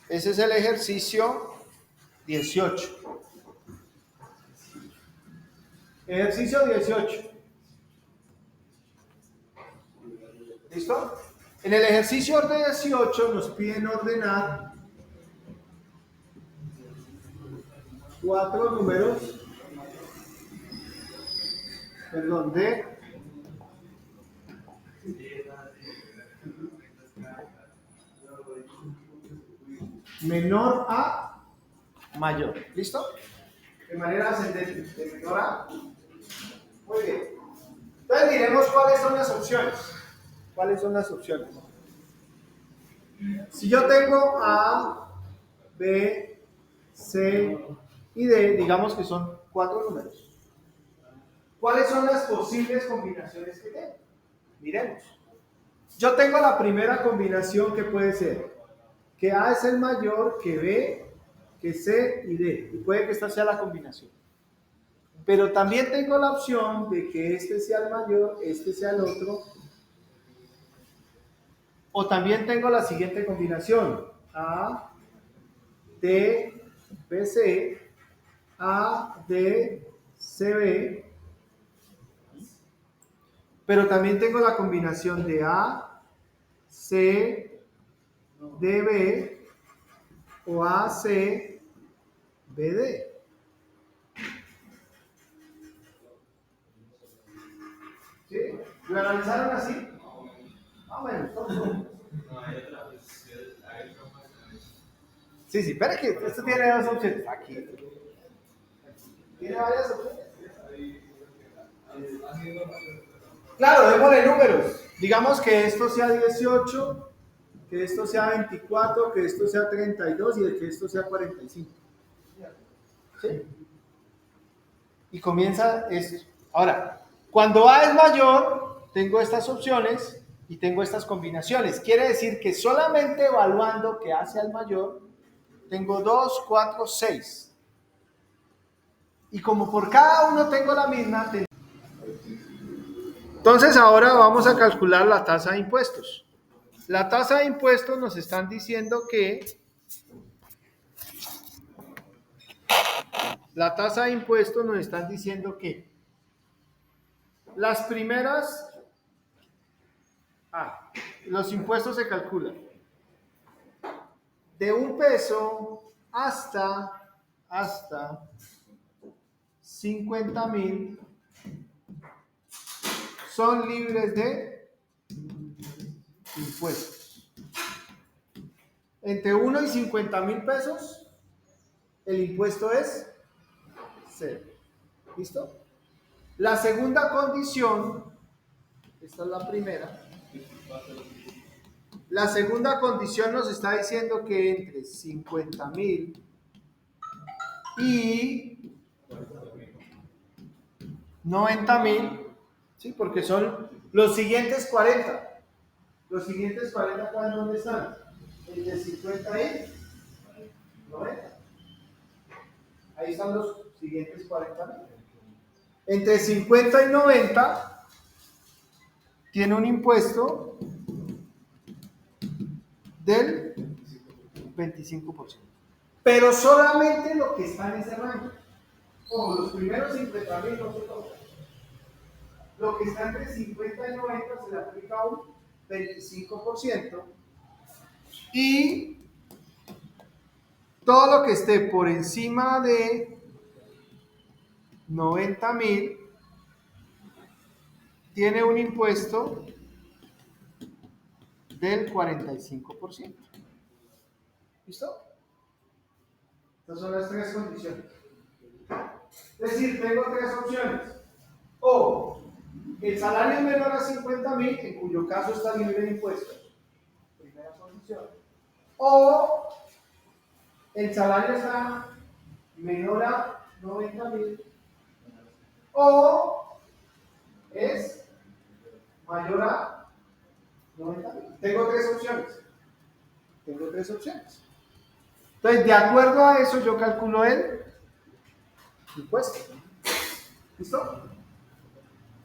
Ese es el ejercicio 18. Ejercicio 18. ¿Listo? En el ejercicio 18 nos piden ordenar 4 números, perdón, de menor a mayor. ¿Listo? De manera ascendente, de menor a. Muy bien. Entonces diremos cuáles son las opciones. ¿Cuáles son las opciones? Si yo tengo A, B, C y D, digamos que son 4 números. ¿Cuáles son las posibles combinaciones que tengo? Miremos. Yo tengo la primera combinación que puede ser que A es el mayor que B, que C y D. Y puede que esta sea la combinación. Pero también tengo la opción de que este sea el mayor, este sea el otro. O también tengo la siguiente combinación. A, D, B, C, A, D, C, B. Pero también tengo la combinación de A, C, D, B o A, C, B, D. ¿Sí? ¿Lo analizaron así? Ah, bueno, todo. Sí, espera que esto tiene 2 opciones. Aquí. Tiene varias opciones. Claro, démosle números. Digamos que esto sea 18, que esto sea 24, que esto sea 32 y que esto sea 45. ¿Sí? Y comienza esto. Ahora, cuando A es mayor, tengo estas opciones y tengo estas combinaciones. Quiere decir que solamente evaluando que A sea el mayor, tengo 2, 4, 6. Y como por cada uno tengo la misma, entonces ahora vamos a calcular la tasa de impuestos. La tasa de impuestos nos están diciendo que las primeras, los impuestos se calculan de 1 peso hasta 50,000 son libres de impuestos. Entre 1 y 50,000 pesos, el impuesto es 0. ¿Listo? La segunda condición, esta es la primera. La segunda condición nos está diciendo que entre 50,000 y 90,000, ¿sí? Porque son los siguientes 40. Los siguientes 40, ¿dónde están? Entre 50 y 90. Ahí están los siguientes 40,000. Entre 50 y 90 tiene un impuesto del 25%. Pero solamente lo que está en ese rango. Como los primeros 50,000 no se tocan. Lo que está entre 50 y 90 se le aplica un 25%. Y todo lo que esté por encima de 90,000 tiene un impuesto del 45%. ¿Listo? Estas son las tres condiciones. Es decir, tengo tres opciones. O el salario es menor a 50,000, en cuyo caso está libre de impuestos. Primera condición. O el salario está menor a 90,000. O es mayor a 90,000. Tengo tres opciones. Entonces, de acuerdo a eso, yo calculo el impuesto. ¿Listo?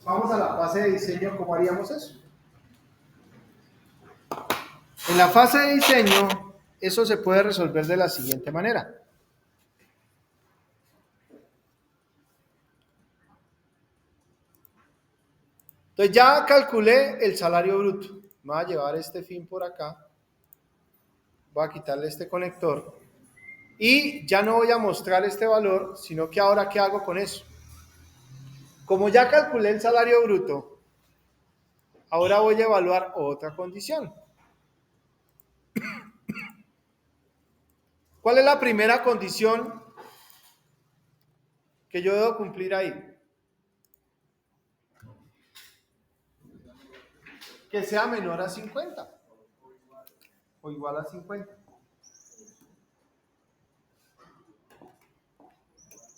Vamos a la fase de diseño. ¿Cómo haríamos eso? En la fase de diseño, eso se puede resolver de la siguiente manera. Entonces ya calculé el salario bruto. Me voy a llevar este fin por acá. Voy a quitarle este conector. Y ya no voy a mostrar este valor, sino que ahora, ¿qué hago con eso? Como ya calculé el salario bruto, ahora voy a evaluar otra condición. ¿Cuál es la primera condición que yo debo cumplir ahí? Que sea menor a 50 o igual a 50.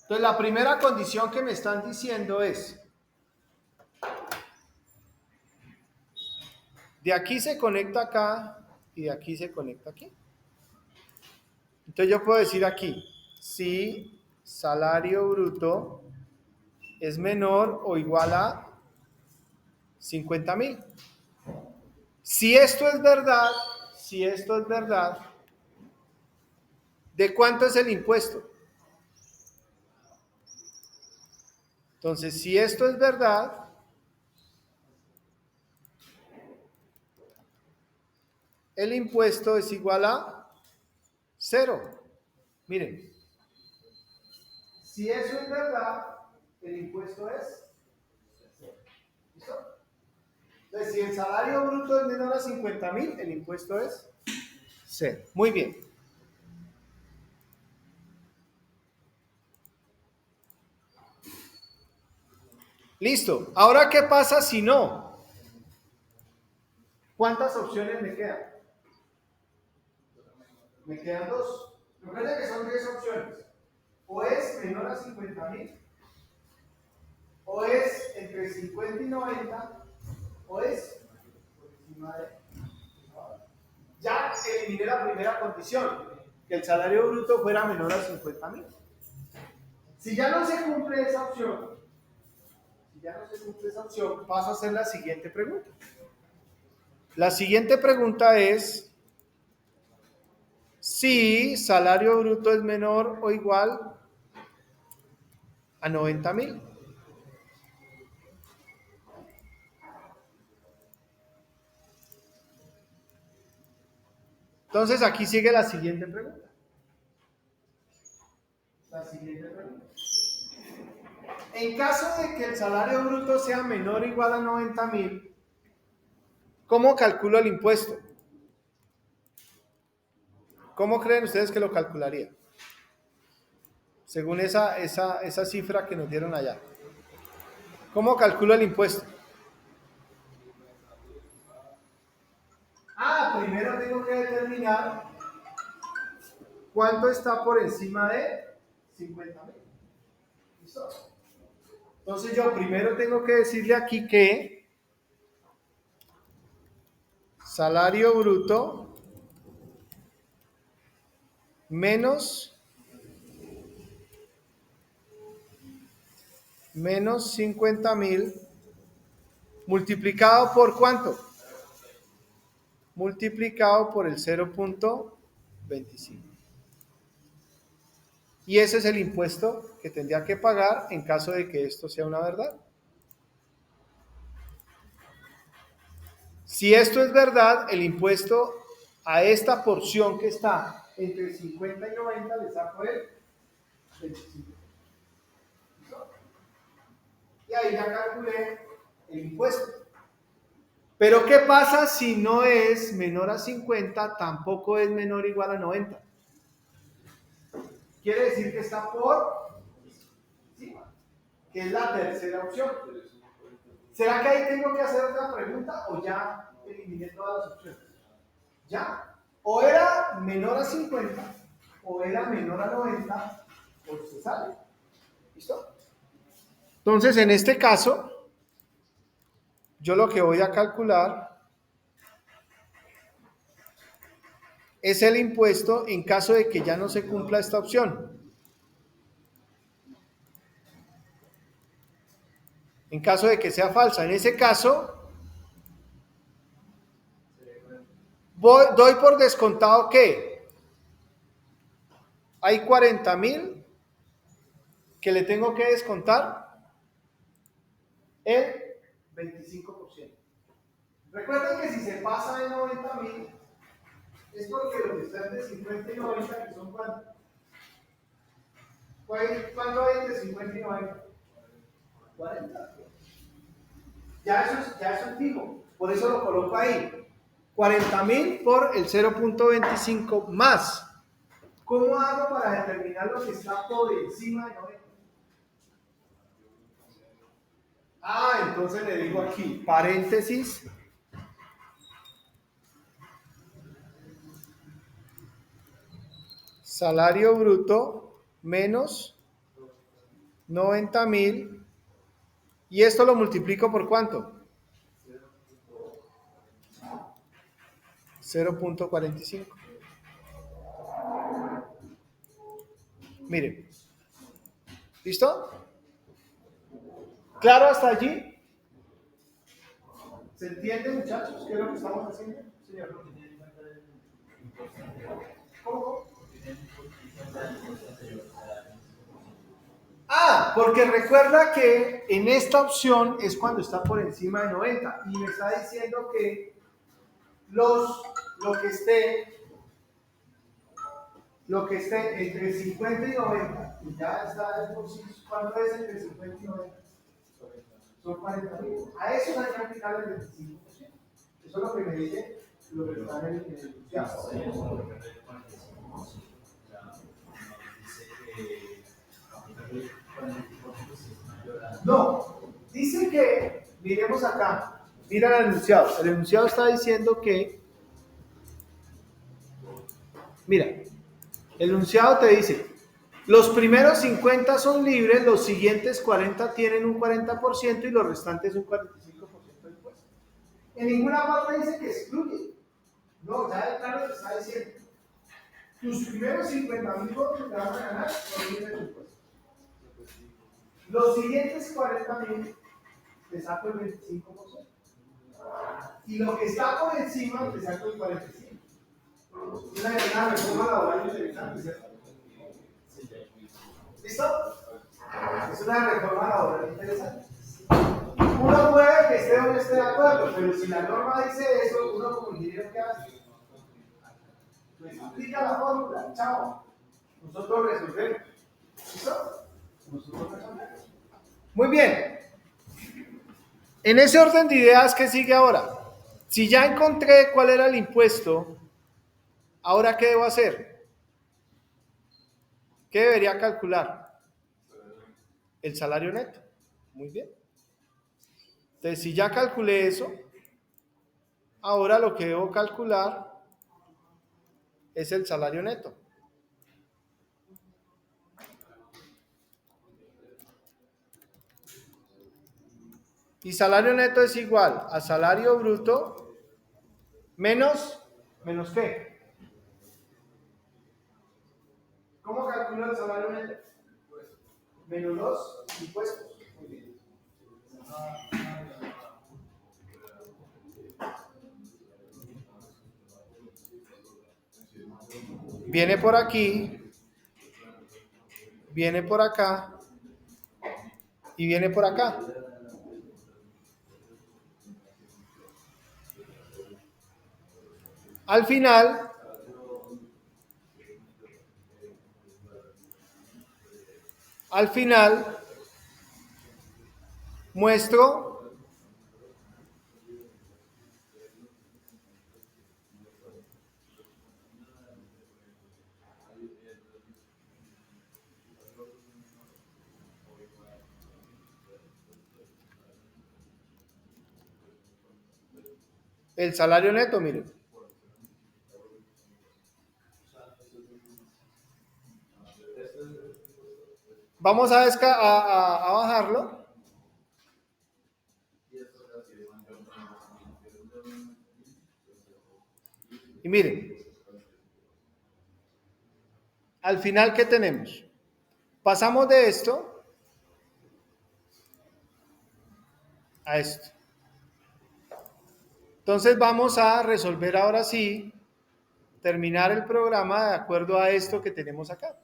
Entonces, la primera condición que me están diciendo es, de aquí se conecta acá y de aquí se conecta aquí. Entonces, yo puedo decir aquí, si salario bruto es menor o igual a 50,000. Si esto es verdad, ¿de cuánto es el impuesto? Entonces, si esto es verdad, el impuesto es igual a 0. Miren, si eso es verdad, el impuesto es 0. ¿Listo? Entonces, si el salario bruto es menor a 50,000, el impuesto es 0. Muy bien. Listo. Ahora, ¿qué pasa si no? ¿Cuántas opciones me quedan? Me quedan dos. Recuerda que son 10 opciones. O es menor a 50,000, o es entre 50 y 90, o es por encima de... Ya eliminé la primera condición, que el salario bruto fuera menor a 50,000. Si ya no se cumple esa opción, paso a hacer la siguiente pregunta. La siguiente pregunta es si salario bruto es menor o igual a 90.000. Entonces aquí sigue la siguiente pregunta. La siguiente pregunta. En caso de que el salario bruto sea menor o igual a 90.000, ¿cómo calculo el impuesto? ¿Cómo creen ustedes que lo calcularía? Según esa cifra que nos dieron allá. ¿Cómo calculo el impuesto? Primero tengo que determinar cuánto está por encima de 50.000. ¿Listo? Entonces yo primero tengo que decirle aquí que salario bruto menos 50.000 multiplicado por ¿cuánto? Multiplicado por el 0.25. Y ese es el impuesto que tendría que pagar en caso de que esto sea una verdad. Si esto es verdad, el impuesto a esta porción que está entre 50 y 90 le saco el 25. Y ahí ya calculé el impuesto. Pero ¿qué pasa si no es menor a 50, tampoco es menor o igual a 90? Quiere decir que está por encima, que es la tercera opción. ¿Será que ahí tengo que hacer otra pregunta o ya eliminé todas las opciones? ¿Ya? O era menor a 50 o era menor a 90 o se sale. ¿Listo? Entonces, en este caso, yo lo que voy a calcular es el impuesto en caso de que ya no se cumpla esta opción. En caso de que sea falsa. En ese caso, doy por descontado que hay 40.000 que le tengo que descontar el 25%. Recuerden que si se pasa de 90.000 es porque lo que está entre 50 y 90, que son ¿cuánto? ¿Cuánto hay entre 50 y 90? 40. Ya eso es fijo, por eso lo coloco ahí. 40.000 por el 0.25 más. ¿Cómo hago para determinar lo que está por encima de 90? Entonces le digo aquí, paréntesis, salario bruto menos 90.000, y esto lo multiplico por ¿cuánto? 0.45. Miren, ¿listo? ¿Claro hasta allí? ¿Se entiende, muchachos? ¿Qué es lo que estamos haciendo? Señor. ¿Cómo? Porque recuerda que en esta opción es cuando está por encima de 90 y me está diciendo que lo que esté entre 50 y 90, y ya está por sí, ¿cuánto es entre 50 y 90? Son 40.000. A eso hay que aplicar el 25%. Eso es lo que me dice lo que está en el enunciado. No, dice que, miremos acá, mira el enunciado. El enunciado está diciendo que, mira, el enunciado te dice, los primeros 50 son libres, los siguientes 40 tienen un 40% y los restantes un 45% de impuesto. En ninguna parte dice que excluye. No, ya claro te está diciendo. Tus primeros 50.000 votos que te van a ganar son libres de impuesto. Los siguientes 40.000 te saco el 25%. Y lo que está por encima, empezar con 45. Es una reforma laboral interesante, ¿cierto? ¿Listo? Es una reforma laboral interesante. Uno puede que esté o no esté de acuerdo, pero si la norma dice eso, uno como ingeniero, ¿qué hace? Pues aplica la fórmula, chao. Nosotros resolvemos. ¿Listo? Nosotros resolvemos. Muy bien. En ese orden de ideas, ¿qué sigue ahora? Si ya encontré cuál era el impuesto, ¿ahora qué debo hacer? ¿Qué debería calcular? El salario neto. Muy bien. Entonces, si ya calculé eso, ahora lo que debo calcular es el salario neto. Y salario neto es igual a salario bruto menos ¿qué? ¿Cómo calculo el salario neto? Menos los impuestos. Muy bien. Viene por aquí, viene por acá y viene por acá. Al final, muestro el salario neto, miren. Vamos a bajarlo. Y miren, al final, ¿qué tenemos? Pasamos de esto a esto. Entonces vamos a resolver ahora sí, terminar el programa de acuerdo a esto que tenemos acá.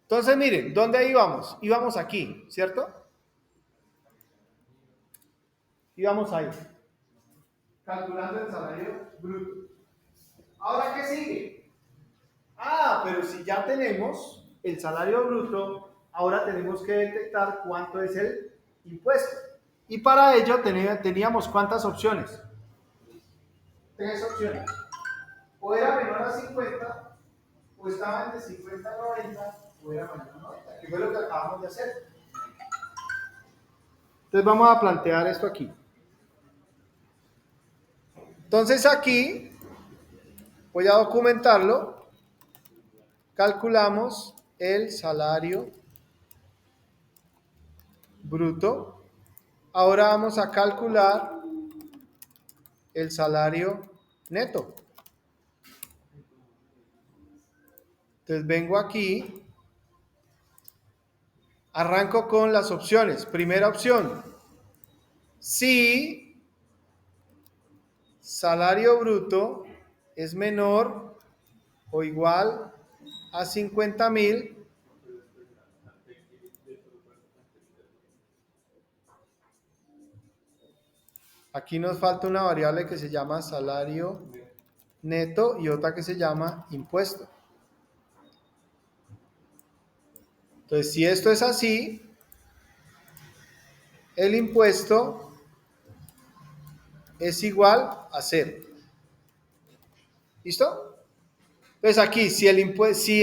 Entonces miren, ¿dónde íbamos? Íbamos aquí, ¿cierto? Íbamos ahí, calculando el salario bruto. ¿Ahora qué sigue? Pero si ya tenemos el salario bruto, ahora tenemos que detectar cuánto es el impuesto. Y para ello teníamos ¿cuántas opciones? 3 opciones. O era menor a 50, o estaba entre 50 y 90, o era mayor a 90, que fue lo que acabamos de hacer. Entonces vamos a plantear esto aquí. Entonces aquí voy a documentarlo. Calculamos el salario bruto. Ahora vamos a calcular el salario neto. Entonces vengo aquí, arranco con las opciones. Primera opción, si salario bruto es menor o igual a 50,000, aquí nos falta una variable que se llama salario neto y otra que se llama impuesto. Entonces, si esto es así, el impuesto es igual a 0. ¿Listo? Entonces aquí, si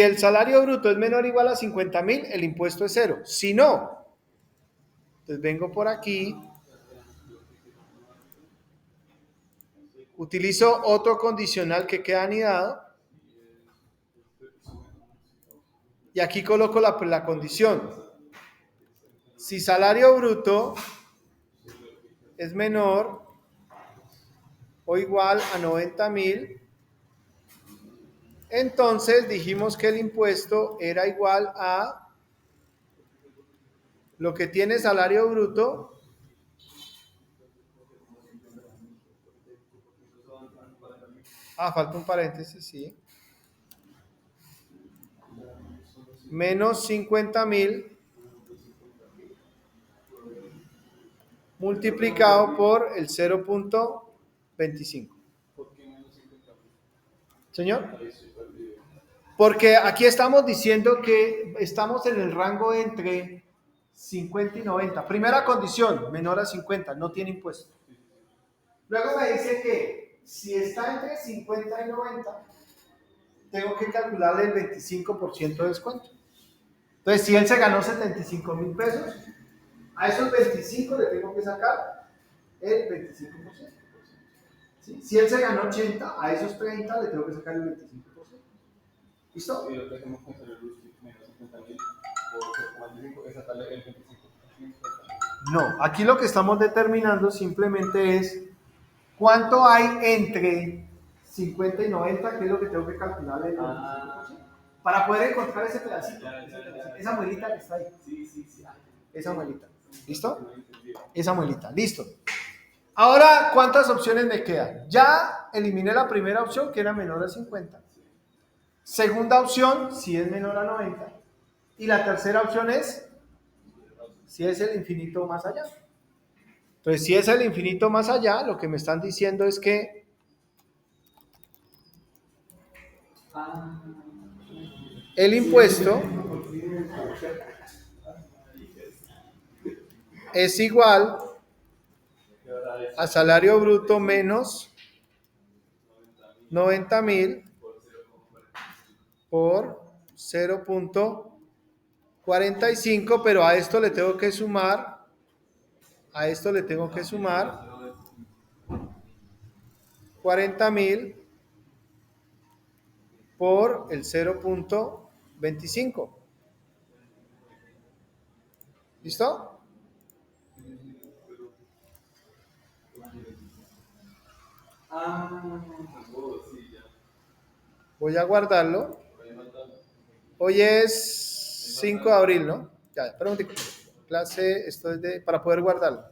el salario bruto es menor o igual a 50,000, el impuesto es 0. Si no, entonces vengo por aquí, utilizo otro condicional que queda anidado, y aquí coloco la condición. Si salario bruto es menor o igual a 90,000, Entonces dijimos que el impuesto era igual a lo que tiene salario bruto falta un paréntesis, sí. Menos 50.000 multiplicado por el 0.25. ¿Por qué menos 50? Señor. Ahí estoy perdido. Porque aquí estamos diciendo que estamos en el rango entre 50 y 90. Primera condición, menor a 50, no tiene impuesto. Luego me dice que si está entre 50 y 90, tengo que calcularle el 25% de descuento. Entonces, si él se ganó 75.000 pesos, a esos 25 le tengo que sacar el 25%. ¿Sí? Si él se ganó 80, a esos 30 le tengo que sacar el 25%. ¿Listo? Y lo que hacemos con el menos 50.000 por 0,25 es sacarle el 25%. No, aquí lo que estamos determinando simplemente es cuánto hay entre 50 y 90, que es lo que tengo que calcularle el 25%. Para poder encontrar ese pedacito, esa muelita que está ahí. Sí. Esa muelita. ¿Listo? Esa muelita. Listo. Ahora, ¿cuántas opciones me quedan? Ya eliminé la primera opción, que era menor a 50. Segunda opción, si es menor a 90. Y la tercera opción es si es el infinito más allá. Entonces, si es el infinito más allá, lo que me están diciendo es que el impuesto es igual a salario bruto menos 90.000 por 0.45, pero a esto le tengo que sumar 40.000 por el 0.25. ¿Listo? Voy a guardarlo. Hoy es 5 de abril, ¿no? Ya, espera un momentico. Clase, esto es para poder guardarlo.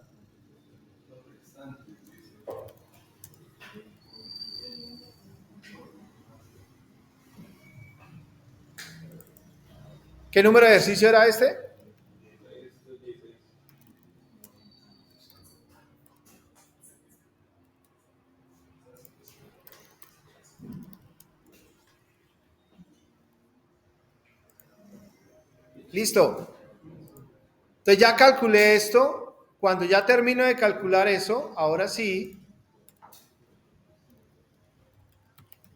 ¿Qué número de ejercicio era este? Listo. Entonces ya calculé esto. Cuando ya termino de calcular eso, ahora sí,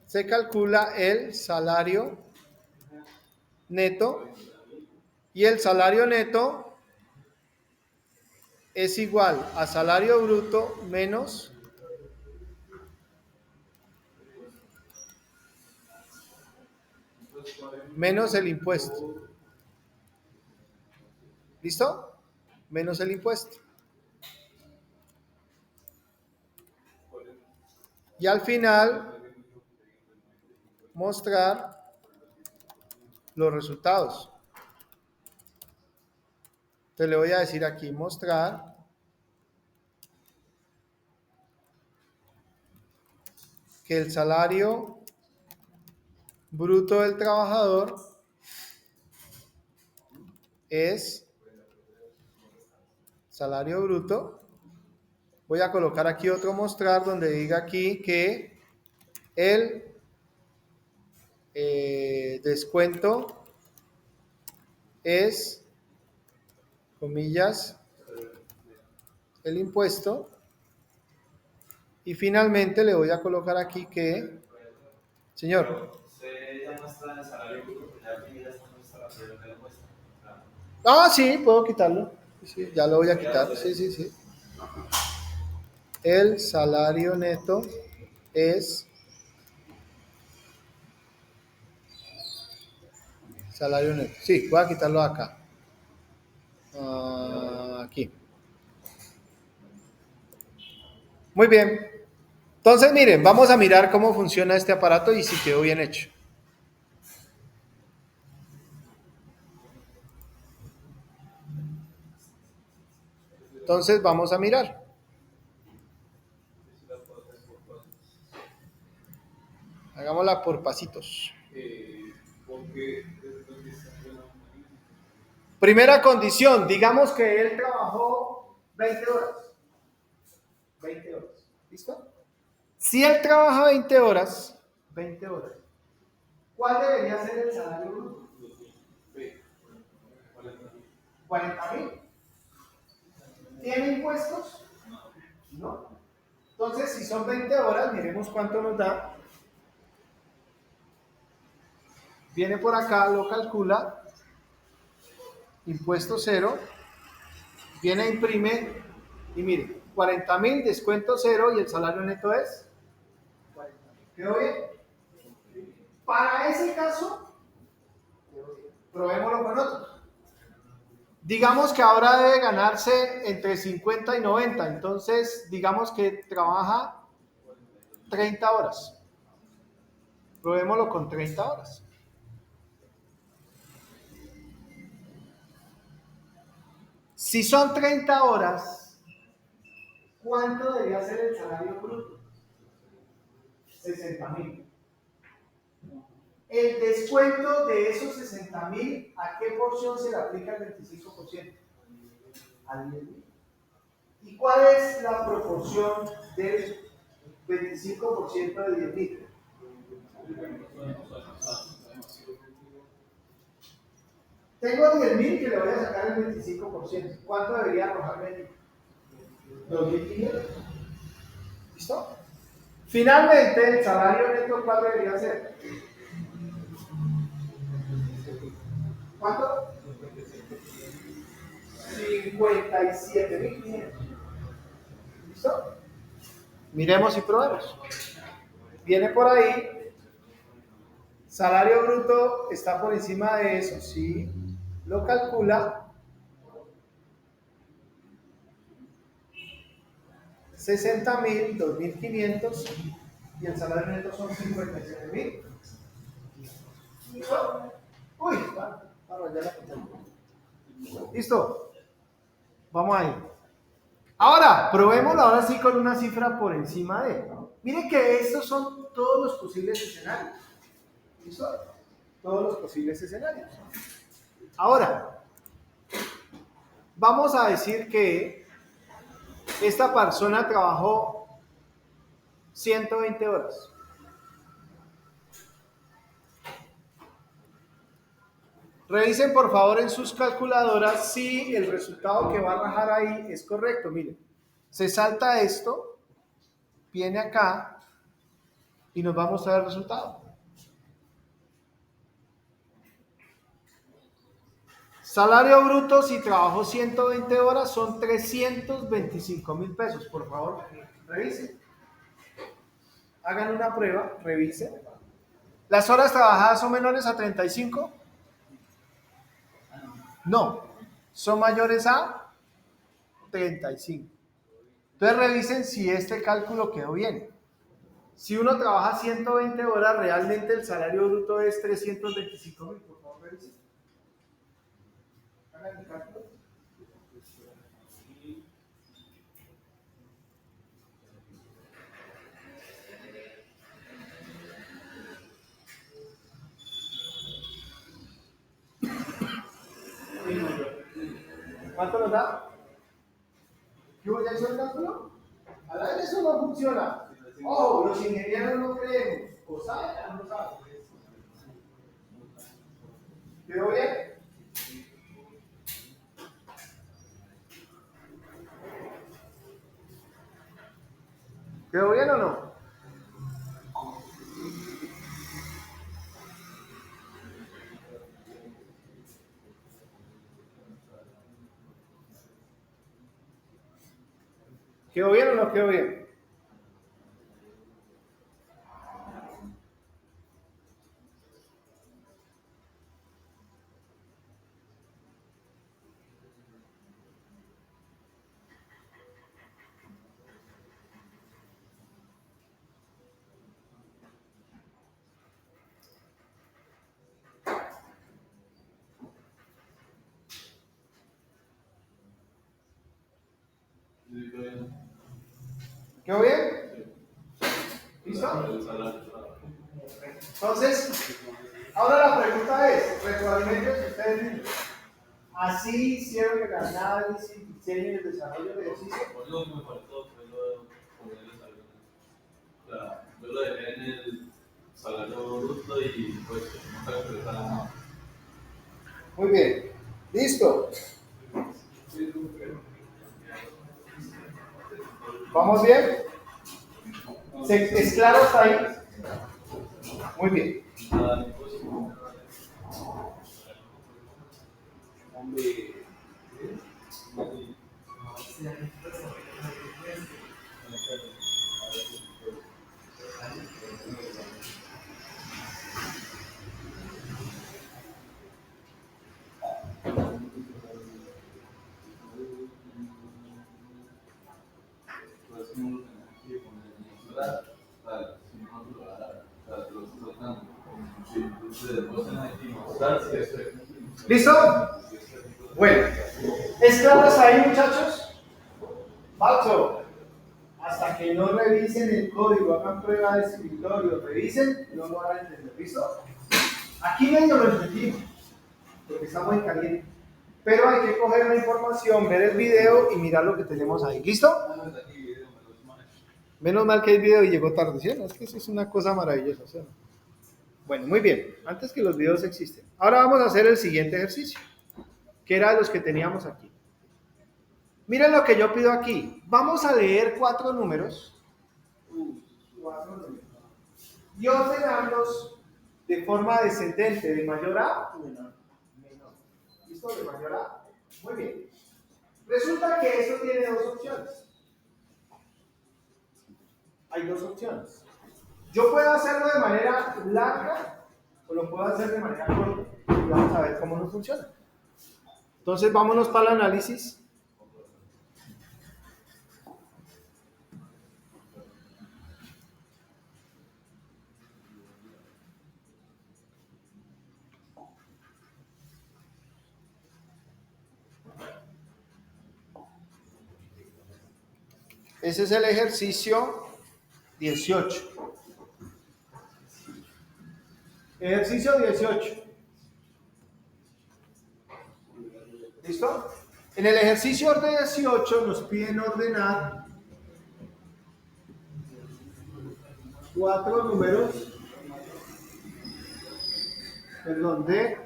se calcula el salario neto. Y el salario neto es igual a salario bruto menos el impuesto. ¿Listo? Menos el impuesto. Y al final, mostrar los resultados. Entonces le voy a decir aquí, mostrar que el salario bruto del trabajador es salario bruto. Voy a colocar aquí otro mostrar donde diga aquí que el descuento es, comillas, el impuesto. Y finalmente le voy a colocar aquí que, señor. Usted ya muestra el salario bruto, ya está nuestra relación de la muestra. Sí, puedo quitarlo. Sí, ya lo voy a quitar. Sí. El salario neto es salario neto. Sí, voy a quitarlo acá. Aquí. Muy bien. Entonces, miren, vamos a mirar cómo funciona este aparato y si quedó bien hecho. Entonces vamos a mirar. Hagámosla por pasitos. Primera condición, digamos que él trabajó 20 horas. 20 horas. ¿Listo? Si él trabaja 20 horas, ¿cuál debería ser el salario bruto? 40.000. ¿Tiene impuestos? No. Entonces, si son 20 horas, miremos cuánto nos da. Viene por acá, lo calcula. Impuesto cero. Viene, imprime. Y mire, 40.000, descuento cero y el salario neto es 40.000. ¿Quedó bien? Para ese caso, probémoslo con otro. Digamos que ahora debe ganarse entre 50 y 90, entonces digamos que trabaja 30 horas. Probémoslo con 30 horas. Si son 30 horas, ¿cuánto debería ser el salario bruto? 60.000. El descuento de esos 60.000, ¿a qué porción se le aplica el 25%? Al 10.000. ¿Y cuál es la proporción del 25% de 10.000? Tengo 10.000 que le voy a sacar el 25%. ¿Cuánto debería arrojarme allí? 2.500. ¿Listo? Finalmente, el salario neto, ¿cuál debería ser? ¿Cuánto? 57.500. ¿Listo? Miremos y probemos. Viene por ahí. Salario bruto está por encima de eso. Sí. Lo calcula. 60.000, 2.500 y el salario neto son 57.000. ¿Listo? Uy, para rayar la pantalla. ¿Listo? Vamos ahí. Ahora, probémoslo ahora sí con una cifra por encima de. Mire que estos son todos los posibles escenarios. ¿Listo? Todos los posibles escenarios. Ahora, vamos a decir que esta persona trabajó 120 horas. Revisen por favor en sus calculadoras si el resultado que va a rajar ahí es correcto. Miren, se salta esto, viene acá y nos va a mostrar el resultado. Salario bruto si trabajó 120 horas son 325.000 pesos. Por favor, revisen. Hagan una prueba, revisen. ¿Las horas trabajadas son menores a 35? No, son mayores a 35. Entonces revisen si este cálculo quedó bien. Si uno trabaja 120 horas, realmente el salario bruto es 325.000. Por favor, revisen. Hagan el cálculo. ¿Cuánto nos da? ¿Yo ya hizo el cálculo? Al aire eso no funciona. Oh, los ingenieros no creemos. O saben o no saben. ¿Quedó bien? ¿Quedó bien o no? ¿Quedó bien o no quedó bien? Sí, todo bien. ¿Quedó bien? ¿Listo? El salario. Entonces, ahora la pregunta es, retroalimentos ustedes mismos. Así hicieron el análisis, diseño y el desarrollo del ejercicio. Por lo que me faltó fue lo de poner el salario. O sea, yo lo dejé en el salario bruto y pues no se expresar nada. Muy bien. ¿Listo? ¿Vamos bien? ¿Es claro hasta ahí? Muy bien. ¿Listo? Bueno, ¿es claro hasta ahí, muchachos? Falso. Hasta que no revisen el código, hagan prueba de escritorio, revisen, no lo van a entender. ¿Listo? Aquí medio lo entendimos, porque está muy caliente. Pero hay que coger la información, ver el video y mirar lo que tenemos ahí. ¿Listo? Menos mal que hay video y llegó tarde, ¿sí? Es que eso es una cosa maravillosa, ¿sí? Bueno, muy bien. Antes que los videos existen. Ahora vamos a hacer el siguiente ejercicio, que era los que teníamos aquí. Miren lo que yo pido aquí. Vamos a leer 4 números. Y ordenarlos de forma descendente, de mayor a menor. ¿Listo? De mayor a. Muy bien. Resulta que esto tiene 2 opciones. Hay 2 opciones. Yo puedo hacerlo de manera larga o lo puedo hacer de manera corta. Y vamos a ver cómo nos funciona. Entonces, vámonos para el análisis. Ese es el ejercicio 18. Ejercicio 18. ¿Listo? En el ejercicio 18 nos piden ordenar 4 números, perdón, de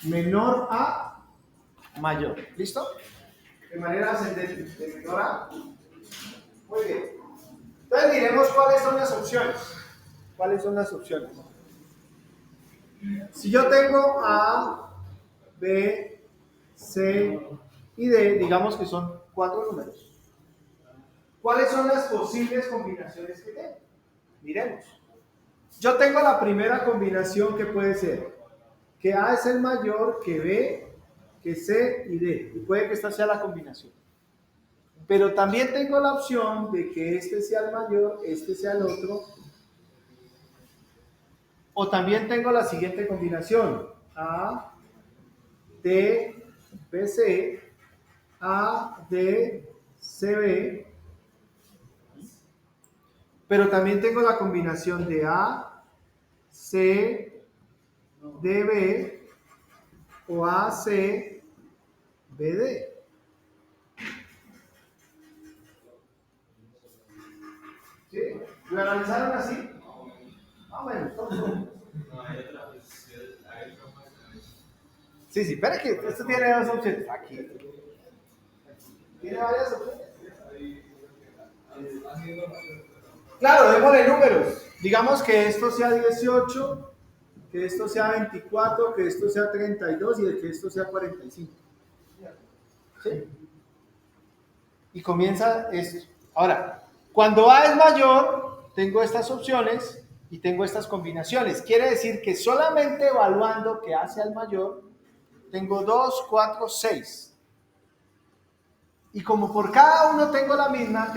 menor a mayor. ¿Listo? De manera ascendente, de menor a. Muy bien. Entonces miremos cuáles son las opciones. ¿Cuáles son las opciones? Si yo tengo A, B, C y D, digamos que son 4 números. ¿Cuáles son las posibles combinaciones que tengo? Miremos. Yo tengo la primera combinación que puede ser que A es el mayor que B, que C y D. Y puede que esta sea la combinación. Pero también tengo la opción de que este sea el mayor, este sea el otro. O también tengo la siguiente combinación. A, D, B, C, A, D, C, B. Pero también tengo la combinación de A, C, D, B o A, C, B, D. ¿Sí? ¿Lo analizaron así? Ah, bueno, todo. Sí, espera que esto tiene 2 opciones. Aquí. Tiene varias opciones. Claro, démosle números. Digamos que esto sea 18, que esto sea 24, que esto sea 32 y que esto sea 45. ¿Sí? Y comienza esto. Ahora, cuando A es mayor, tengo estas opciones y tengo estas combinaciones. Quiere decir que solamente evaluando que A sea el mayor, tengo 2, 4, 6. Y como por cada uno tengo la misma,